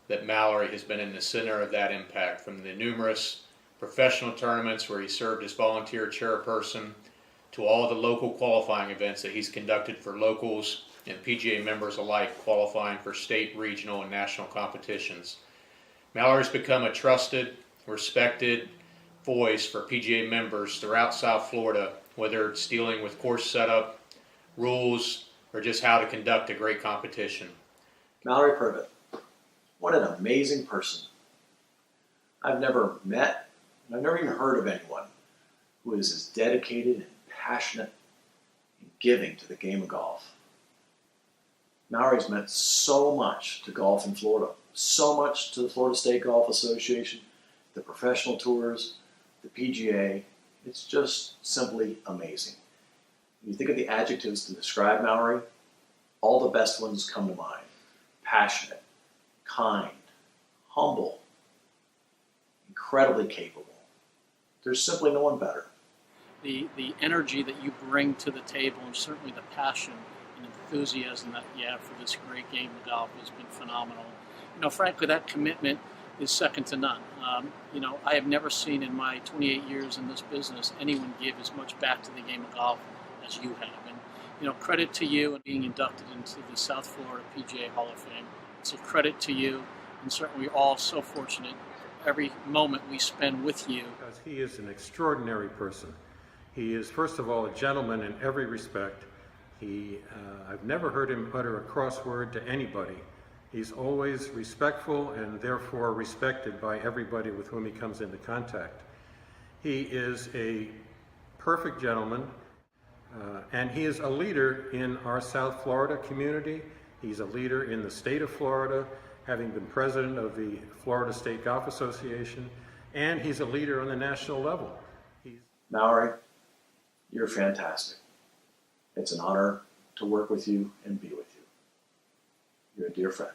that Mallory has been in the center of that impact, from the numerous professional tournaments where he served as volunteer chairperson to all the local qualifying events that he's conducted for locals and PGA members alike qualifying for state, regional, and national competitions. Mallory's become a trusted, respected voice for PGA members throughout South Florida, whether it's dealing with course setup, rules, or just how to conduct a great competition. Mallory Privet, what an amazing person. I've never met, and I've never even heard of anyone who is as dedicated and passionate and giving to the game of golf. Mallory's meant so much to golf in Florida, so much to the Florida State Golf Association, the professional tours, the PGA. It's just simply amazing. When you think of the adjectives to describe Mallory, all the best ones come to mind. Passionate, kind, humble, incredibly capable. There's simply no one better. The energy that you bring to the table, and certainly the passion and enthusiasm that you have for this great game of golf has been phenomenal. You know, frankly, that commitment is second to none. You know, I have never seen in my 28 years in this business anyone give as much back to the game of golf as you have. And, you know, credit to you and being inducted into the South Florida PGA Hall of Fame. It's a credit to you, and certainly we're all so fortunate every moment we spend with you. Because he is an extraordinary person. He is, first of all, a gentleman in every respect. I've never heard him utter a cross word to anybody. He's always respectful and therefore respected by everybody with whom he comes into contact. He is a perfect gentleman, and he is a leader in our South Florida community. He's a leader in the state of Florida, having been president of the Florida State Golf Association, and he's a leader on the national level. Mallory, you're fantastic. It's an honor to work with you and be with you. You're a dear friend.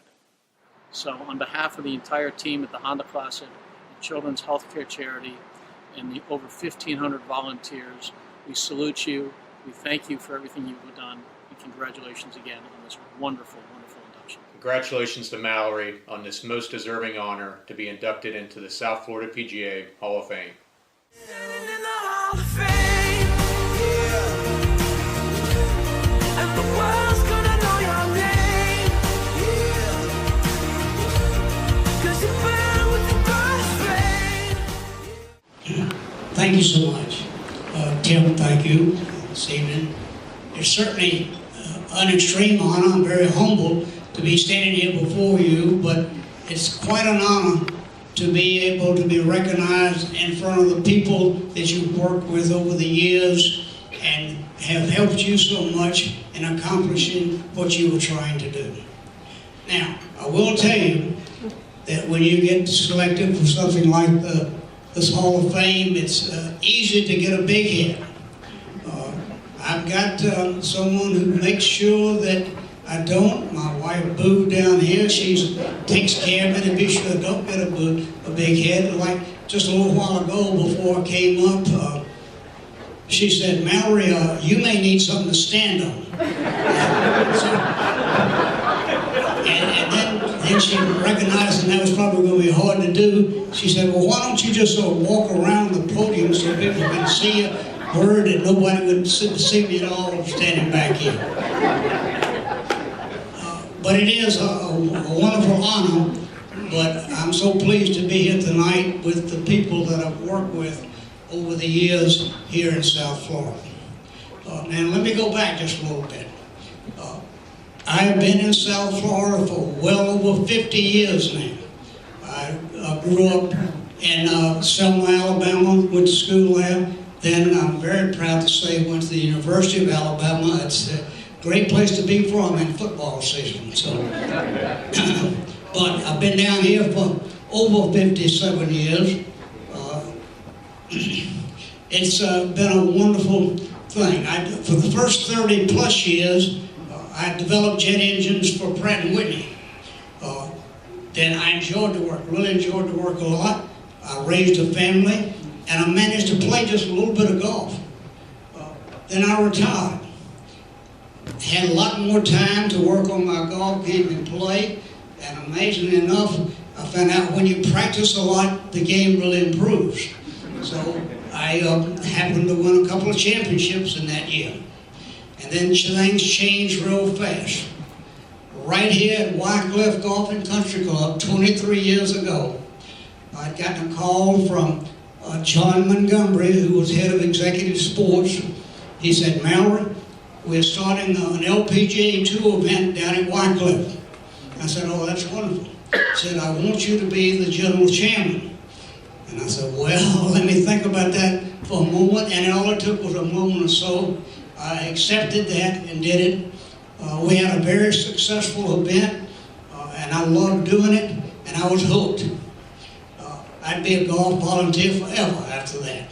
So on behalf of the entire team at the Honda Classic, the Children's Healthcare Charity, and the over 1,500 volunteers, we salute you. We thank you for everything you've done, and congratulations again on this wonderful, wonderful induction. Congratulations to Mallory on this most deserving honor to be inducted into the South Florida PGA Hall of Fame. Thank you so much. Tim, thank you this evening. It's certainly an extreme honor. I'm very humbled to be standing here before you, but it's quite an honor to be able to be recognized in front of the people that you've worked with over the years and have helped you so much in accomplishing what you were trying to do. Now, I will tell you that when you get selected for something like this Hall of Fame, it's easy to get a big head. I've got someone who makes sure that I don't. My wife, Boo, down here, she takes care of it to be sure I don't get a big head. Like just a little while ago before I came up, she said, Mallory, you may need something to stand on. and then she recognized that was probably going to be hard to do. She said, well, why don't you just sort of walk around the podium so people can see you, heard, and nobody would see me at all standing back here. But it is a wonderful honor, but I'm so pleased to be here tonight with the people that I've worked with over the years here in South Florida. Now let me go back just a little bit. I have been in South Florida for well over 50 years now. I grew up in Selma, Alabama, went to school there. Then I'm very proud to say went to the University of Alabama. It's a great place to be from in football season. So, but I've been down here for over 57 years. It's been a wonderful thing. For the first 30 plus years, I developed jet engines for Pratt & Whitney. Then I enjoyed the work, really enjoyed the work a lot. I raised a family, and I managed to play just a little bit of golf. Then I retired. Had a lot more time to work on my golf game and play, and amazingly enough, I found out when you practice a lot, the game really improves. So I happened to win a couple of championships in that year. And then things changed real fast. Right here at Wycliffe Golf and Country Club 23 years ago, I'd gotten a call from John Montgomery, who was head of executive sports. He said, Mallory, we're starting an LPGA 2 event down at Wycliffe. I said, oh, that's wonderful. He said, I want you to be the general chairman. And I said, well, let me think about that for a moment. And all it took was a moment or so. I accepted that and did it. We had a very successful event, and I loved doing it, and I was hooked. I'd be a golf volunteer forever after that.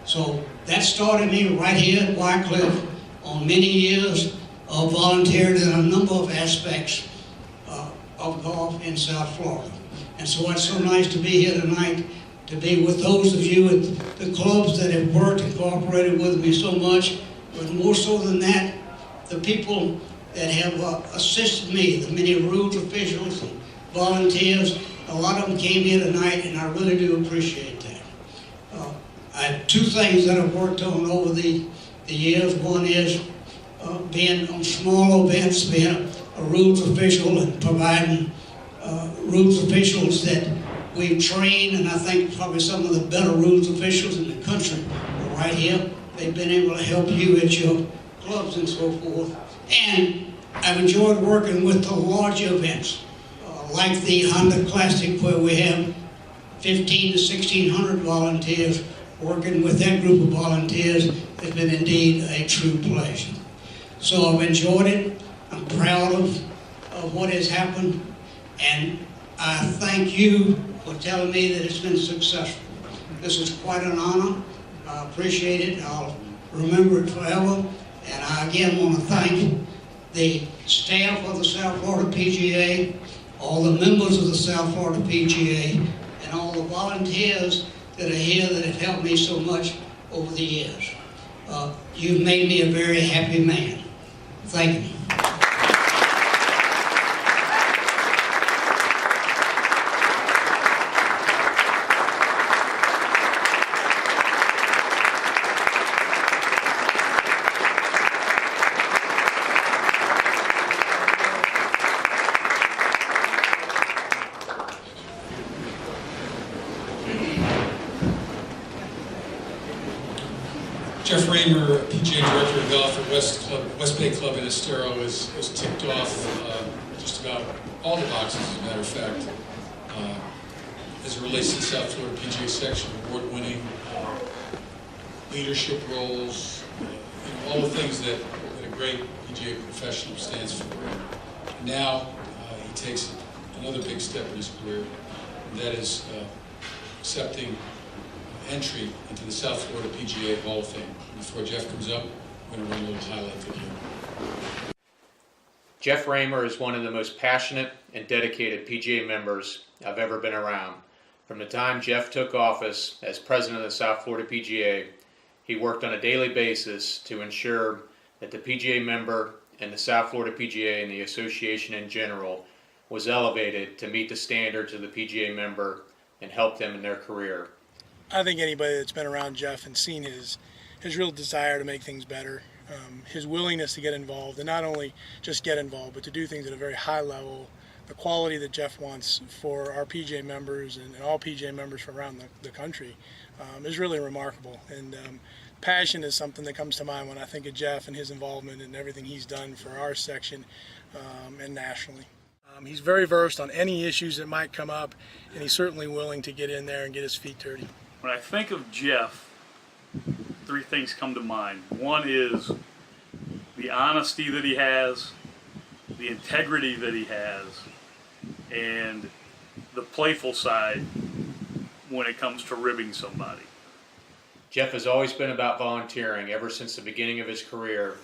So that started me right here at Wycliffe, on many years of volunteering in a number of aspects of golf in South Florida. And so it's so nice to be here tonight, to be with those of you at the clubs that have worked and cooperated with me so much, but more so than that, the people that have assisted me, the many rules officials and volunteers. A lot of them came here tonight, and I really do appreciate that. I have two things that I've worked on over the years. One is being on small events, being a rules official and providing rules officials that we've trained, and I think probably some of the better rules officials in the country are right here. They've been able to help you at your clubs and so forth. And I've enjoyed working with the large events, like the Honda Classic, where we have 1,500 to 1,600 volunteers. Working with that group of volunteers has been indeed a true pleasure. So I've enjoyed it. I'm proud of what has happened, and I thank you for telling me that it's been successful. This is quite an honor. I appreciate it. I'll remember it forever. And I again want to thank the staff of the South Florida PGA, all the members of the South Florida PGA, and all the volunteers that are here that have helped me so much over the years. You've made me a very happy man. Thank you. Jeff Raymer, PGA Director of Golf at West Bay Club in Estero, has ticked off just about all the boxes, as a matter of fact, as it relates to the South Florida PGA section, award-winning leadership roles, all the things that a great PGA professional stands for. And now he takes another big step in his career, and that is accepting entry into the South Florida PGA Hall of Fame. Before Jeff comes up, I'm going to run a little highlight video. Jeff Raymer is one of the most passionate and dedicated PGA members I've ever been around. From the time Jeff took office as president of the South Florida PGA, he worked on a daily basis to ensure that the PGA member and the South Florida PGA and the association in general was elevated to meet the standards of the PGA member and help them in their career. I think anybody that's been around Jeff and seen his real desire to make things better, his willingness to get involved, and not only just get involved, but to do things at a very high level, the quality that Jeff wants for our PGA members and all PGA members from around the country is really remarkable. And passion is something that comes to mind when I think of Jeff and his involvement and everything he's done for our section and nationally. He's very versed on any issues that might come up, and he's certainly willing to get in there and get his feet dirty. When I think of Jeff, three things come to mind. One is the honesty that he has, the integrity that he has, and the playful side when it comes to ribbing somebody. Jeff has always been about volunteering ever since the beginning of his career.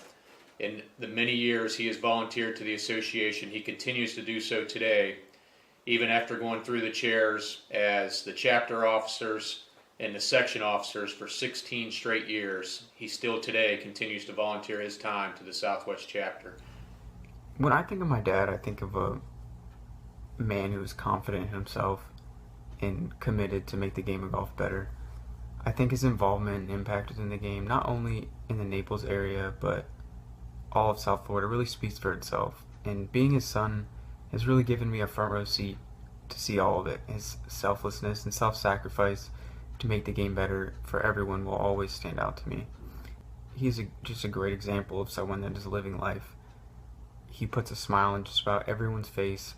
In the many years he has volunteered to the association, he continues to do so today, even after going through the chairs as the chapter officers and the section officers for 16 straight years. He still today continues to volunteer his time to the Southwest chapter. When I think of my dad, I think of a man who is confident in himself and committed to make the game of golf better. I think his involvement and impact within the game, not only in the Naples area, but all of South Florida, really speaks for itself. And being his son has really given me a front row seat to see all of it. His selflessness and self-sacrifice to make the game better for everyone will always stand out to me. He's just a great example of someone that is living life. He puts a smile on just about everyone's face,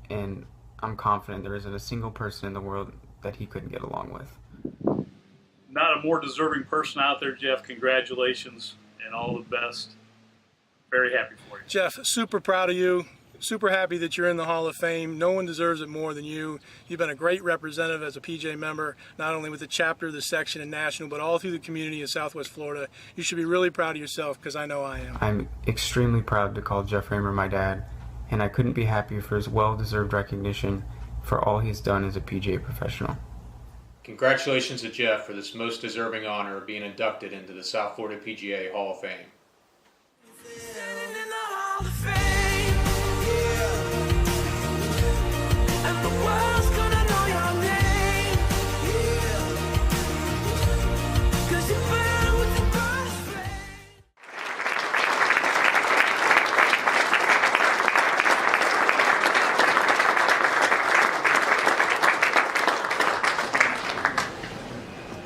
and I'm confident there isn't a single person in the world that he couldn't get along with. Not a more deserving person out there, Jeff. Congratulations and all the best. Very happy for you. Jeff, super proud of you. super happy that you're in the Hall of Fame. No one deserves it more than you. You've been a great representative as a PJ member, not only with the chapter, the section, and national, but all through the community of Southwest Florida. You should be really proud of yourself, because I know I am. I'm extremely proud to call Jeff Raymer my dad, and I couldn't be happier for his well-deserved recognition for all he's done as a PGA professional. Congratulations to Jeff for this most deserving honor of being inducted into the South Florida PGA Hall of Fame.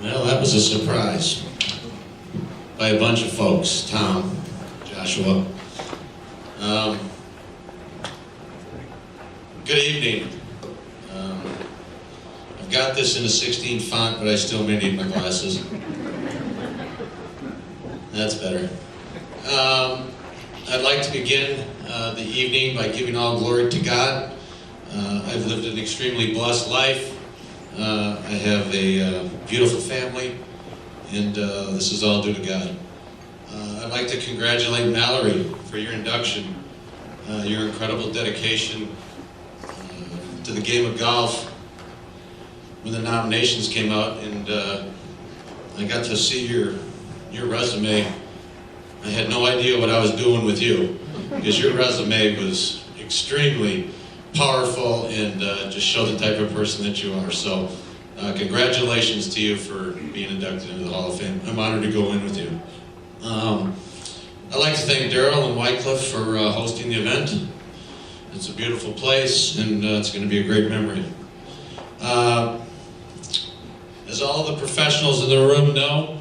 Well, that was a surprise by a bunch of folks. Tom, Joshua. Good evening. I've got this in a 16 font, but I still may need my glasses. That's better. I'd like to begin the evening by giving all glory to God. I've lived an extremely blessed life. I have a beautiful family, and this is all due to God. I'd like to congratulate Mallory for your induction, your incredible dedication to the game of golf. When the nominations came out and I got to see your resume, I had no idea what I was doing with you, because your resume was extremely powerful and just show the type of person that you are. So congratulations to you for being inducted into the Hall of Fame. I'm honored to go in with you. I'd like to thank Daryl and Wycliffe for hosting the event. It's a beautiful place, and it's going to be a great memory. As all the professionals in the room know,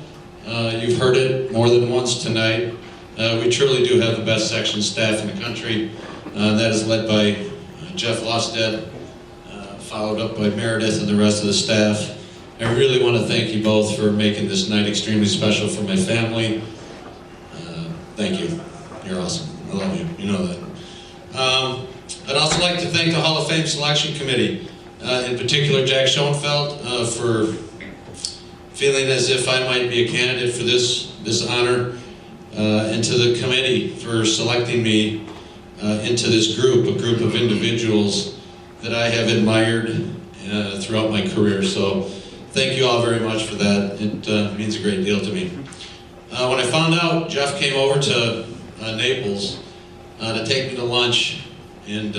you've heard it more than once tonight, we truly do have the best section staff in the country. That is led by Jeff Losted, followed up by Meredith and the rest of the staff. I really want to thank you both for making this night extremely special for my family. Thank you. You're awesome. I love you. You know that. I'd also like to thank the Hall of Fame Selection Committee, in particular Jack Schoenfeld, for feeling as if I might be a candidate for this honor, and to the committee for selecting me into this group, a group of individuals that I have admired throughout my career. So thank you all very much for that. It means a great deal to me. When I found out, Jeff came over to Naples to take me to lunch, and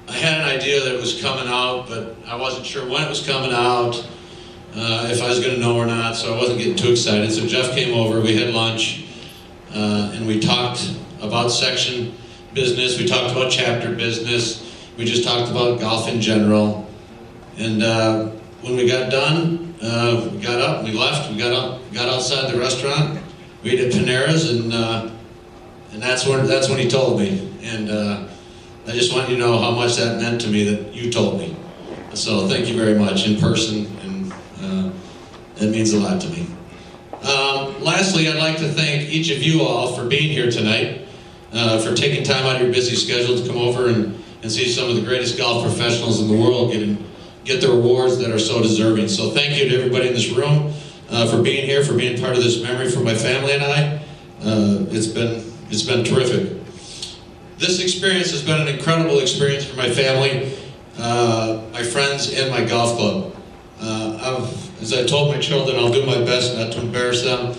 I had an idea that it was coming out, but I wasn't sure when it was coming out, if I was going to know or not, so I wasn't getting too excited. So Jeff came over, we had lunch, and we talked about section business, we talked about chapter business, we just talked about golf in general. And when we got done, we got up, we left, we got outside the restaurant, we ate at Panera's, and that's when he told me. And I just want you to know how much that meant to me that you told me. So thank you very much in person, and it means a lot to me. Lastly, I'd like to thank each of you all for being here tonight, for taking time out of your busy schedule to come over and see some of the greatest golf professionals in the world get the awards that are so deserving. So thank you to everybody in this room for being here, for being part of this memory for my family and I. It's been terrific. This experience has been an incredible experience for my family, my friends, and my golf club. As I told my children, I'll do my best not to embarrass them.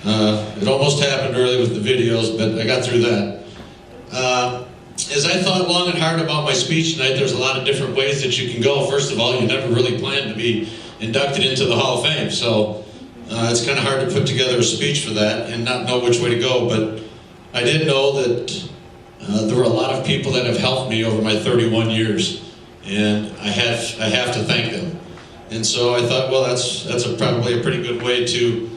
It almost happened early with the videos, but I got through that. As I thought long and hard about my speech tonight, there's a lot of different ways that you can go. First of all, you never really planned to be inducted into the Hall of Fame, so it's kind of hard to put together a speech for that and not know which way to go, but I did know that there were a lot of people that have helped me over my 31 years, and I have to thank them. And so I thought, well, that's probably a pretty good way to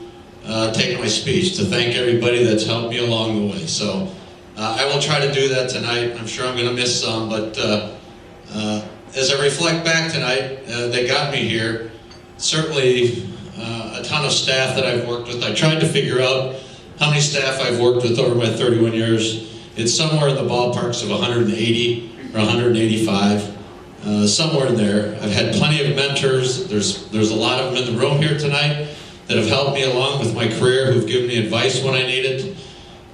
take my speech, to thank everybody that's helped me along the way. So I will try to do that tonight. I'm sure I'm going to miss some, but as I reflect back tonight, they got me here. Certainly a ton of staff that I've worked with. I tried to figure out how many staff I've worked with over my 31 years, It's somewhere in the ballparks of 180 or 185, somewhere in there. I've had plenty of mentors. There's a lot of them in the room here tonight that have helped me along with my career, who've given me advice when I need it.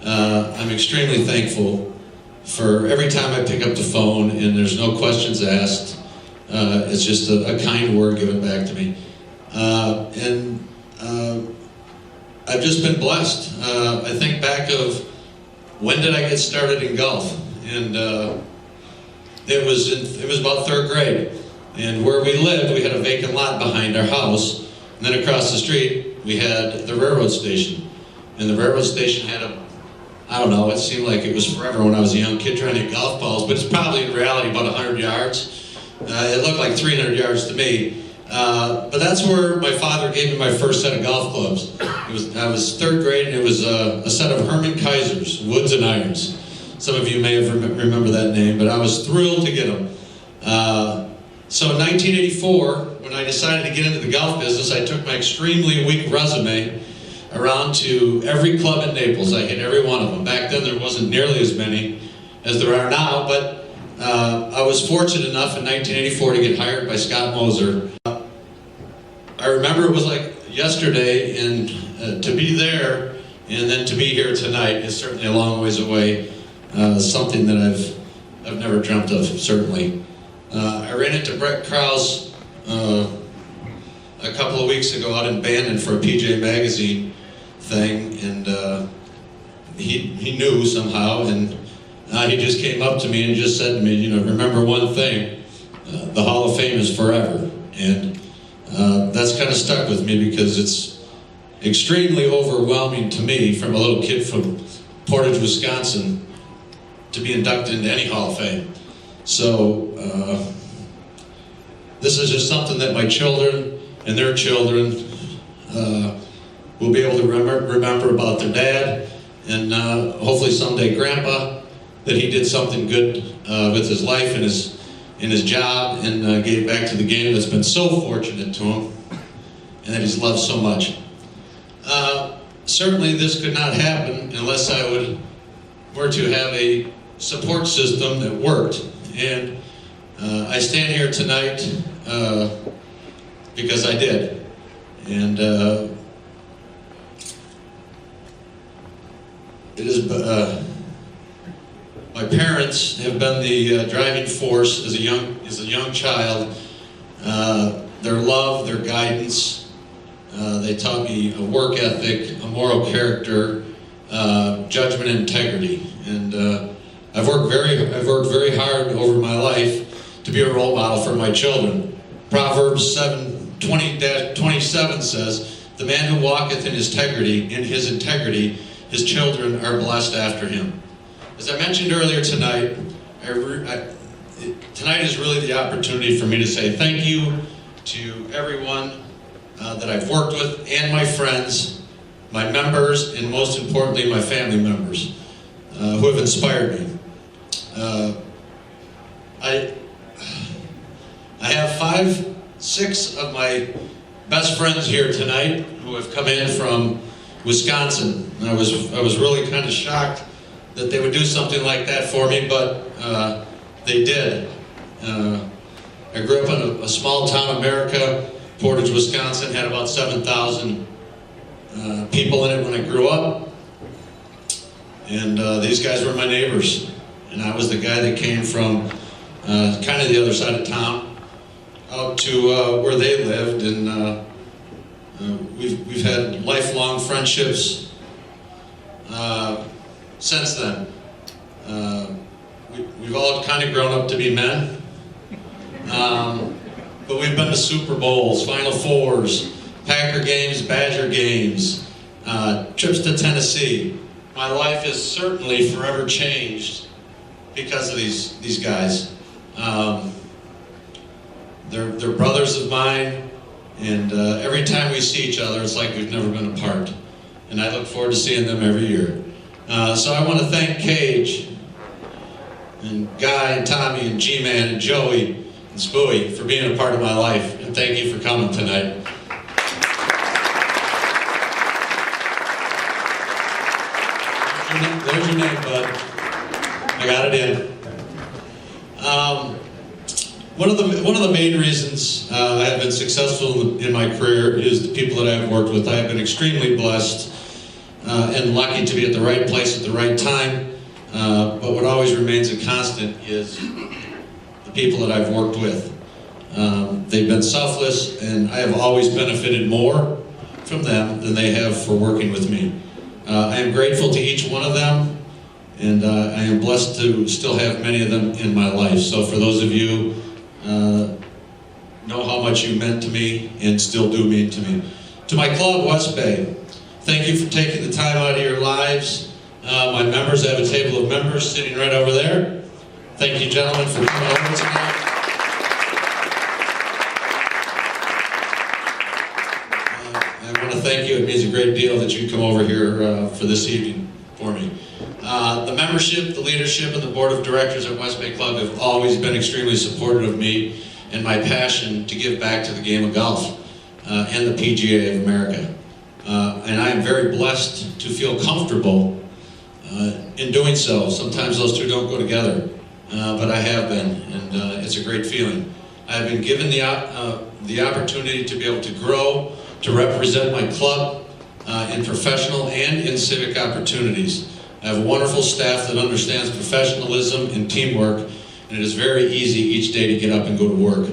I'm extremely thankful for every time I pick up the phone and there's no questions asked. It's just a kind word given back to me. I've just been blessed. I think back of when did I get started in golf? And it was about third grade. And where we lived, we had a vacant lot behind our house. And then across the street, we had the railroad station. And the railroad station had I don't know, it seemed like it was forever when I was a young kid trying to hit golf balls, but it's probably in reality about 100 yards. It looked like 300 yards to me. But that's where my father gave me my first set of golf clubs. I was third grade, and it was a set of Herman Kaisers, woods and irons. Some of you may have remember that name, but I was thrilled to get them. So in 1984, when I decided to get into the golf business, I took my extremely weak resume around to every club in Naples. I hit every one of them. Back then there wasn't nearly as many as there are now, but I was fortunate enough in 1984 to get hired by Scott Moser. I remember it was like yesterday, and to be there and then to be here tonight is certainly a long ways away. Something that I've never dreamt of, certainly. I ran into Brett Krause a couple of weeks ago out in Bandon for a PGA Magazine thing, and he knew somehow, and he just came up to me and just said to me, you know, remember one thing, the Hall of Fame is forever. And that's kind of stuck with me because it's extremely overwhelming to me, from a little kid from Portage, Wisconsin, to be inducted into any Hall of Fame. So this is just something that my children and their children will be able to remember about their dad, and hopefully someday Grandpa, that he did something good with his life and his job, and gave back to the game that's been so fortunate to him, and that he's loved so much. Certainly this could not happen unless I were to have a support system that worked. And I stand here tonight because I did. And it is my parents have been the driving force as a young child. Their love, their guidance, they taught me a work ethic, a moral character, judgment, and integrity. And I've worked very hard over my life to be a role model for my children. Proverbs 7:20-27 says, "The man who walketh in his integrity, his children are blessed after him." As I mentioned earlier tonight, tonight is really the opportunity for me to say thank you to everyone that I've worked with, and my friends, my members, and most importantly, my family members who have inspired me. I have 6 of my best friends here tonight who have come in from Wisconsin. And I was really kind of shocked that they would do something like that for me, but they did. I grew up in a small town, America. Portage, Wisconsin, had about 7,000 people in it when I grew up. And these guys were my neighbors. And I was the guy that came from kind of the other side of town out to where they lived. And we've had lifelong friendships since then. We've all kind of grown up to be men. But we've been to Super Bowls, Final Fours, Packer games, Badger games, trips to Tennessee. My life is certainly forever changed because of these guys. They're brothers of mine, and every time we see each other, it's like we've never been apart. And I look forward to seeing them every year. So I want to thank Cage, and Guy, and Tommy, and G-Man, and Joey, and Spooey for being a part of my life, and thank you for coming tonight. There's your name, bud. I got it in. One of the main reasons I have been successful in my career is the people that I have worked with. I have been extremely blessed and lucky to be at the right place at the right time. But what always remains a constant is the people that I've worked with. They've been selfless, and I have always benefited more from them than they have for working with me. I am grateful to each one of them, and I am blessed to still have many of them in my life. So for those of you know how much you meant to me and still do mean to me. To my club, West Bay, thank you for taking the time out of your lives. My members, I have a table of members sitting right over there. Thank you, gentlemen, for coming over tonight. I want to thank you. It means a great deal that you come over here for this evening for me. The membership, the leadership, and the board of directors at West Bay Club have always been extremely supportive of me and my passion to give back to the game of golf and the PGA of America. And I am very blessed to feel comfortable in doing so. Sometimes those two don't go together, but I have been, and it's a great feeling. I have been given the opportunity to be able to grow, to represent my club in professional and in civic opportunities. I have a wonderful staff that understands professionalism and teamwork, and it is very easy each day to get up and go to work.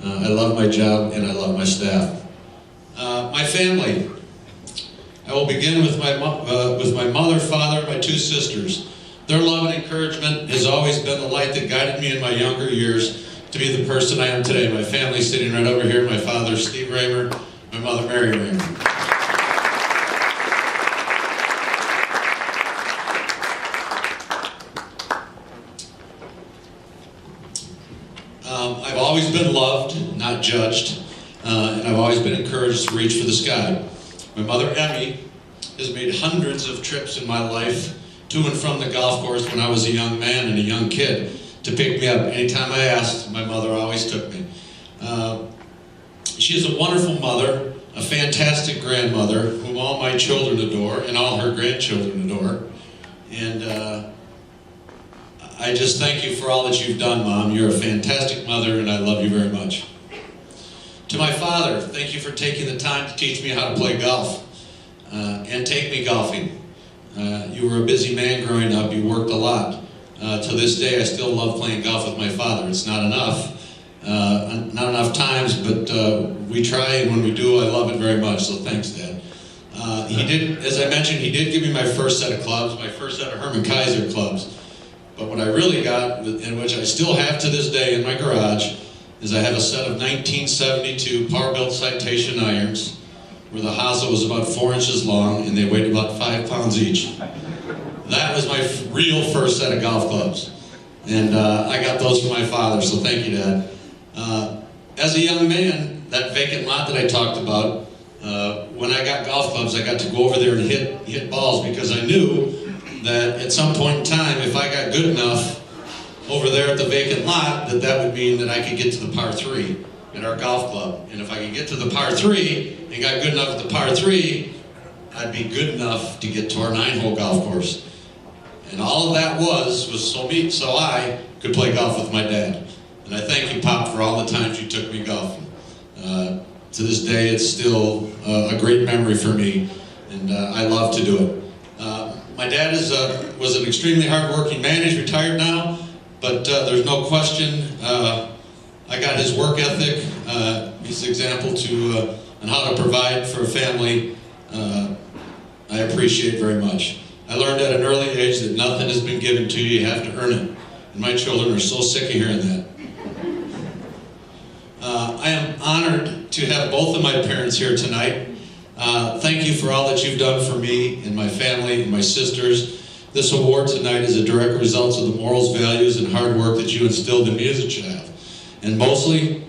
I love my job and I love my staff. My family. I will begin with my mother, father, my two sisters. Their love and encouragement has always been the light that guided me in my younger years to be the person I am today. My family sitting right over here. My father, Steve Raymer, my mother, Mary Raymer. I've always been loved, not judged, and I've always been encouraged to reach for the sky. My mother, Emmy, has made hundreds of trips in my life to and from the golf course when I was a young man and a young kid to pick me up. Anytime I asked, my mother always took me. She is a wonderful mother, a fantastic grandmother, whom all my children adore and all her grandchildren adore. And I just thank you for all that you've done, Mom. You're a fantastic mother, and I love you very much. To my father, thank you for taking the time to teach me how to play golf and take me golfing. You were a busy man growing up. You worked a lot. To this day, I still love playing golf with my father. It's not enough times, but we try, and when we do, I love it very much, so thanks, Dad. He did, as I mentioned, he did give me my first set of clubs, my first set of Herman Kaiser clubs. But what I really got, and which I still have to this day in my garage, is I have a set of 1972 Par-Built Citation irons, where the hosel was about 4 inches long, and they weighed about 5 pounds each. That was my real first set of golf clubs. And I got those from my father, so thank you, Dad. As a young man, that vacant lot that I talked about, when I got golf clubs, I got to go over there and hit balls, because I knew that at some point in time, if I got good enough over there at the vacant lot, that would mean that I could get to the par 3 at our golf club. And if I could get to the par 3 and got good enough at the par 3, I'd be good enough to get to our 9-hole golf course. And all of that was so I could play golf with my dad. And I thank you, Pop, for all the times you took me golfing. To this day, it's still a great memory for me, and I love to do it. My dad was an extremely hard-working man. He's retired now, but there's no question I got his work ethic, his example on how to provide for a family. I appreciate very much. I learned at an early age that nothing has been given to you, you have to earn it. And my children are so sick of hearing that. I am honored to have both of my parents here tonight. Thank you for all that you've done for me and my family and my sisters. This award tonight is a direct result of the morals, values, and hard work that you instilled in me as a child. And mostly,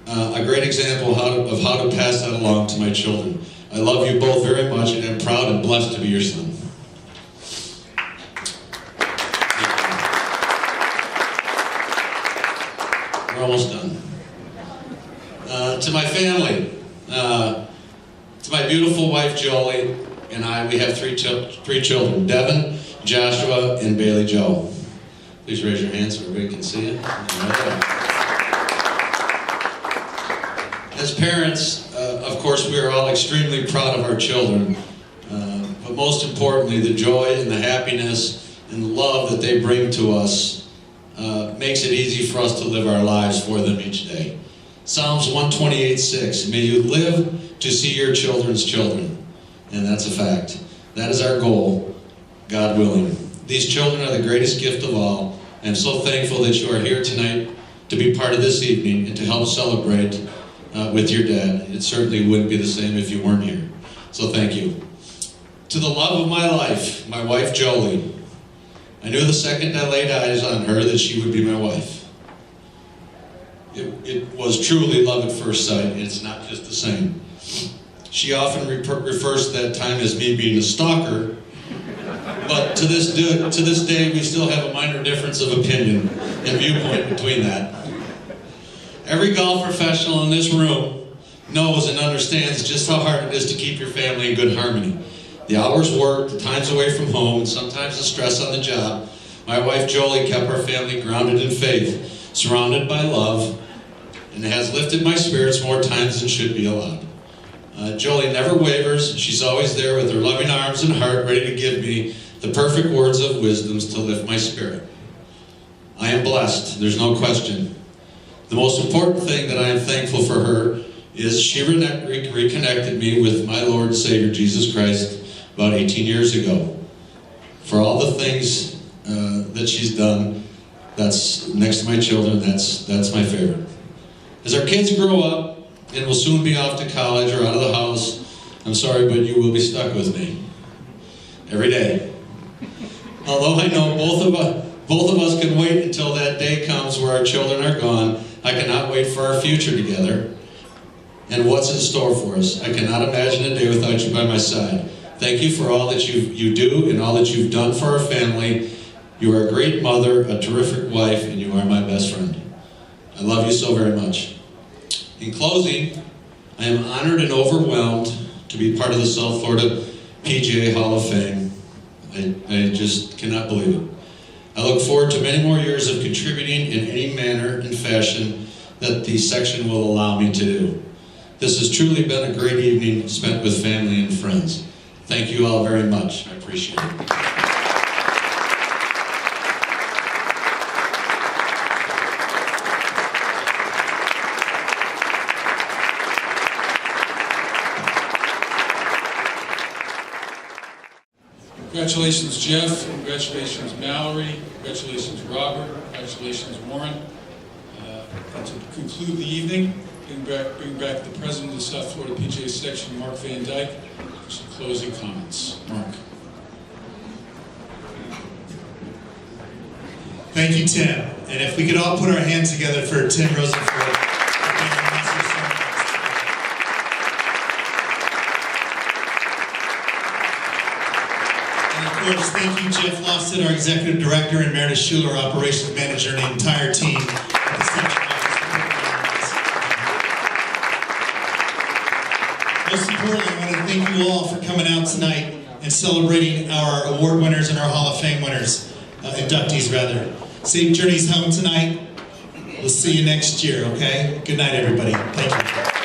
a great example of how to pass that along to my children. I love you both very much, and I'm proud and blessed to be your son. We're almost done. To my family, to my beautiful wife Jolie and I, we have three children, Devin, Joshua, and Bailey Joe. Please raise your hands so everybody can see it. As parents, of course, we are all extremely proud of our children, but most importantly, the joy and the happiness and the love that they bring to us makes it easy for us to live our lives for them each day. Psalms 128:6, may you live to see your children's children. And that's a fact. That is our goal, God willing. These children are the greatest gift of all. I'm so thankful that you are here tonight to be part of this evening and to help celebrate with your dad. It certainly wouldn't be the same if you weren't here. So thank you. To the love of my life, my wife Jolie. I knew the second I laid eyes on her that she would be my wife. It was truly love at first sight. It's not just the same. She often refers to that time as me being a stalker, but to this day we still have a minor difference of opinion and viewpoint between that. Every golf professional in this room knows and understands just how hard it is to keep your family in good harmony. The hours worked, the times away from home, and sometimes the stress on the job. My wife Jolie kept our family grounded in faith, surrounded by love, and has lifted my spirits more times than should be allowed. Jolie never wavers. She's always there with her loving arms and heart, ready to give me the perfect words of wisdom to lift my spirit. I am blessed, there's no question. The most important thing that I am thankful for her is she reconnected me with my Lord and Savior Jesus Christ about 18 years ago. For all the things that she's done, that's next to my children, that's my favorite. As our kids grow up and will soon be off to college or out of the house, I'm sorry, but you will be stuck with me every day. Although I know both of us can wait until that day comes where our children are gone, I cannot wait for our future together and what's in store for us. I cannot imagine a day without you by my side. Thank you for all that you do and all that you've done for our family. You are a great mother, a terrific wife, and you are my best friend. I love you so very much. In closing, I am honored and overwhelmed to be part of the South Florida PGA Hall of Fame. I just cannot believe it. I look forward to many more years of contributing in any manner and fashion that the section will allow me to do. This has truly been a great evening spent with family and friends. Thank you all very much. I appreciate it. Congratulations, Jeff. Congratulations, Mallory. Congratulations, Robert. Congratulations, Warren. And to conclude the evening, bring back the president of the South Florida PGA section, Mark Van Dyke, for some closing comments. Mark. Thank you, Tim. And if we could all put our hands together for Tim Rosenfeld. Of course, thank you, Jeff Lofton, our Executive Director, and Meredith Schuler, our Operations Manager, and the entire team at the Central Office. Most importantly, I want to thank you all for coming out tonight and celebrating our award winners and our Hall of Fame winners, inductees rather. Safe journeys home tonight. We'll see you next year, okay? Good night, everybody. Thank you.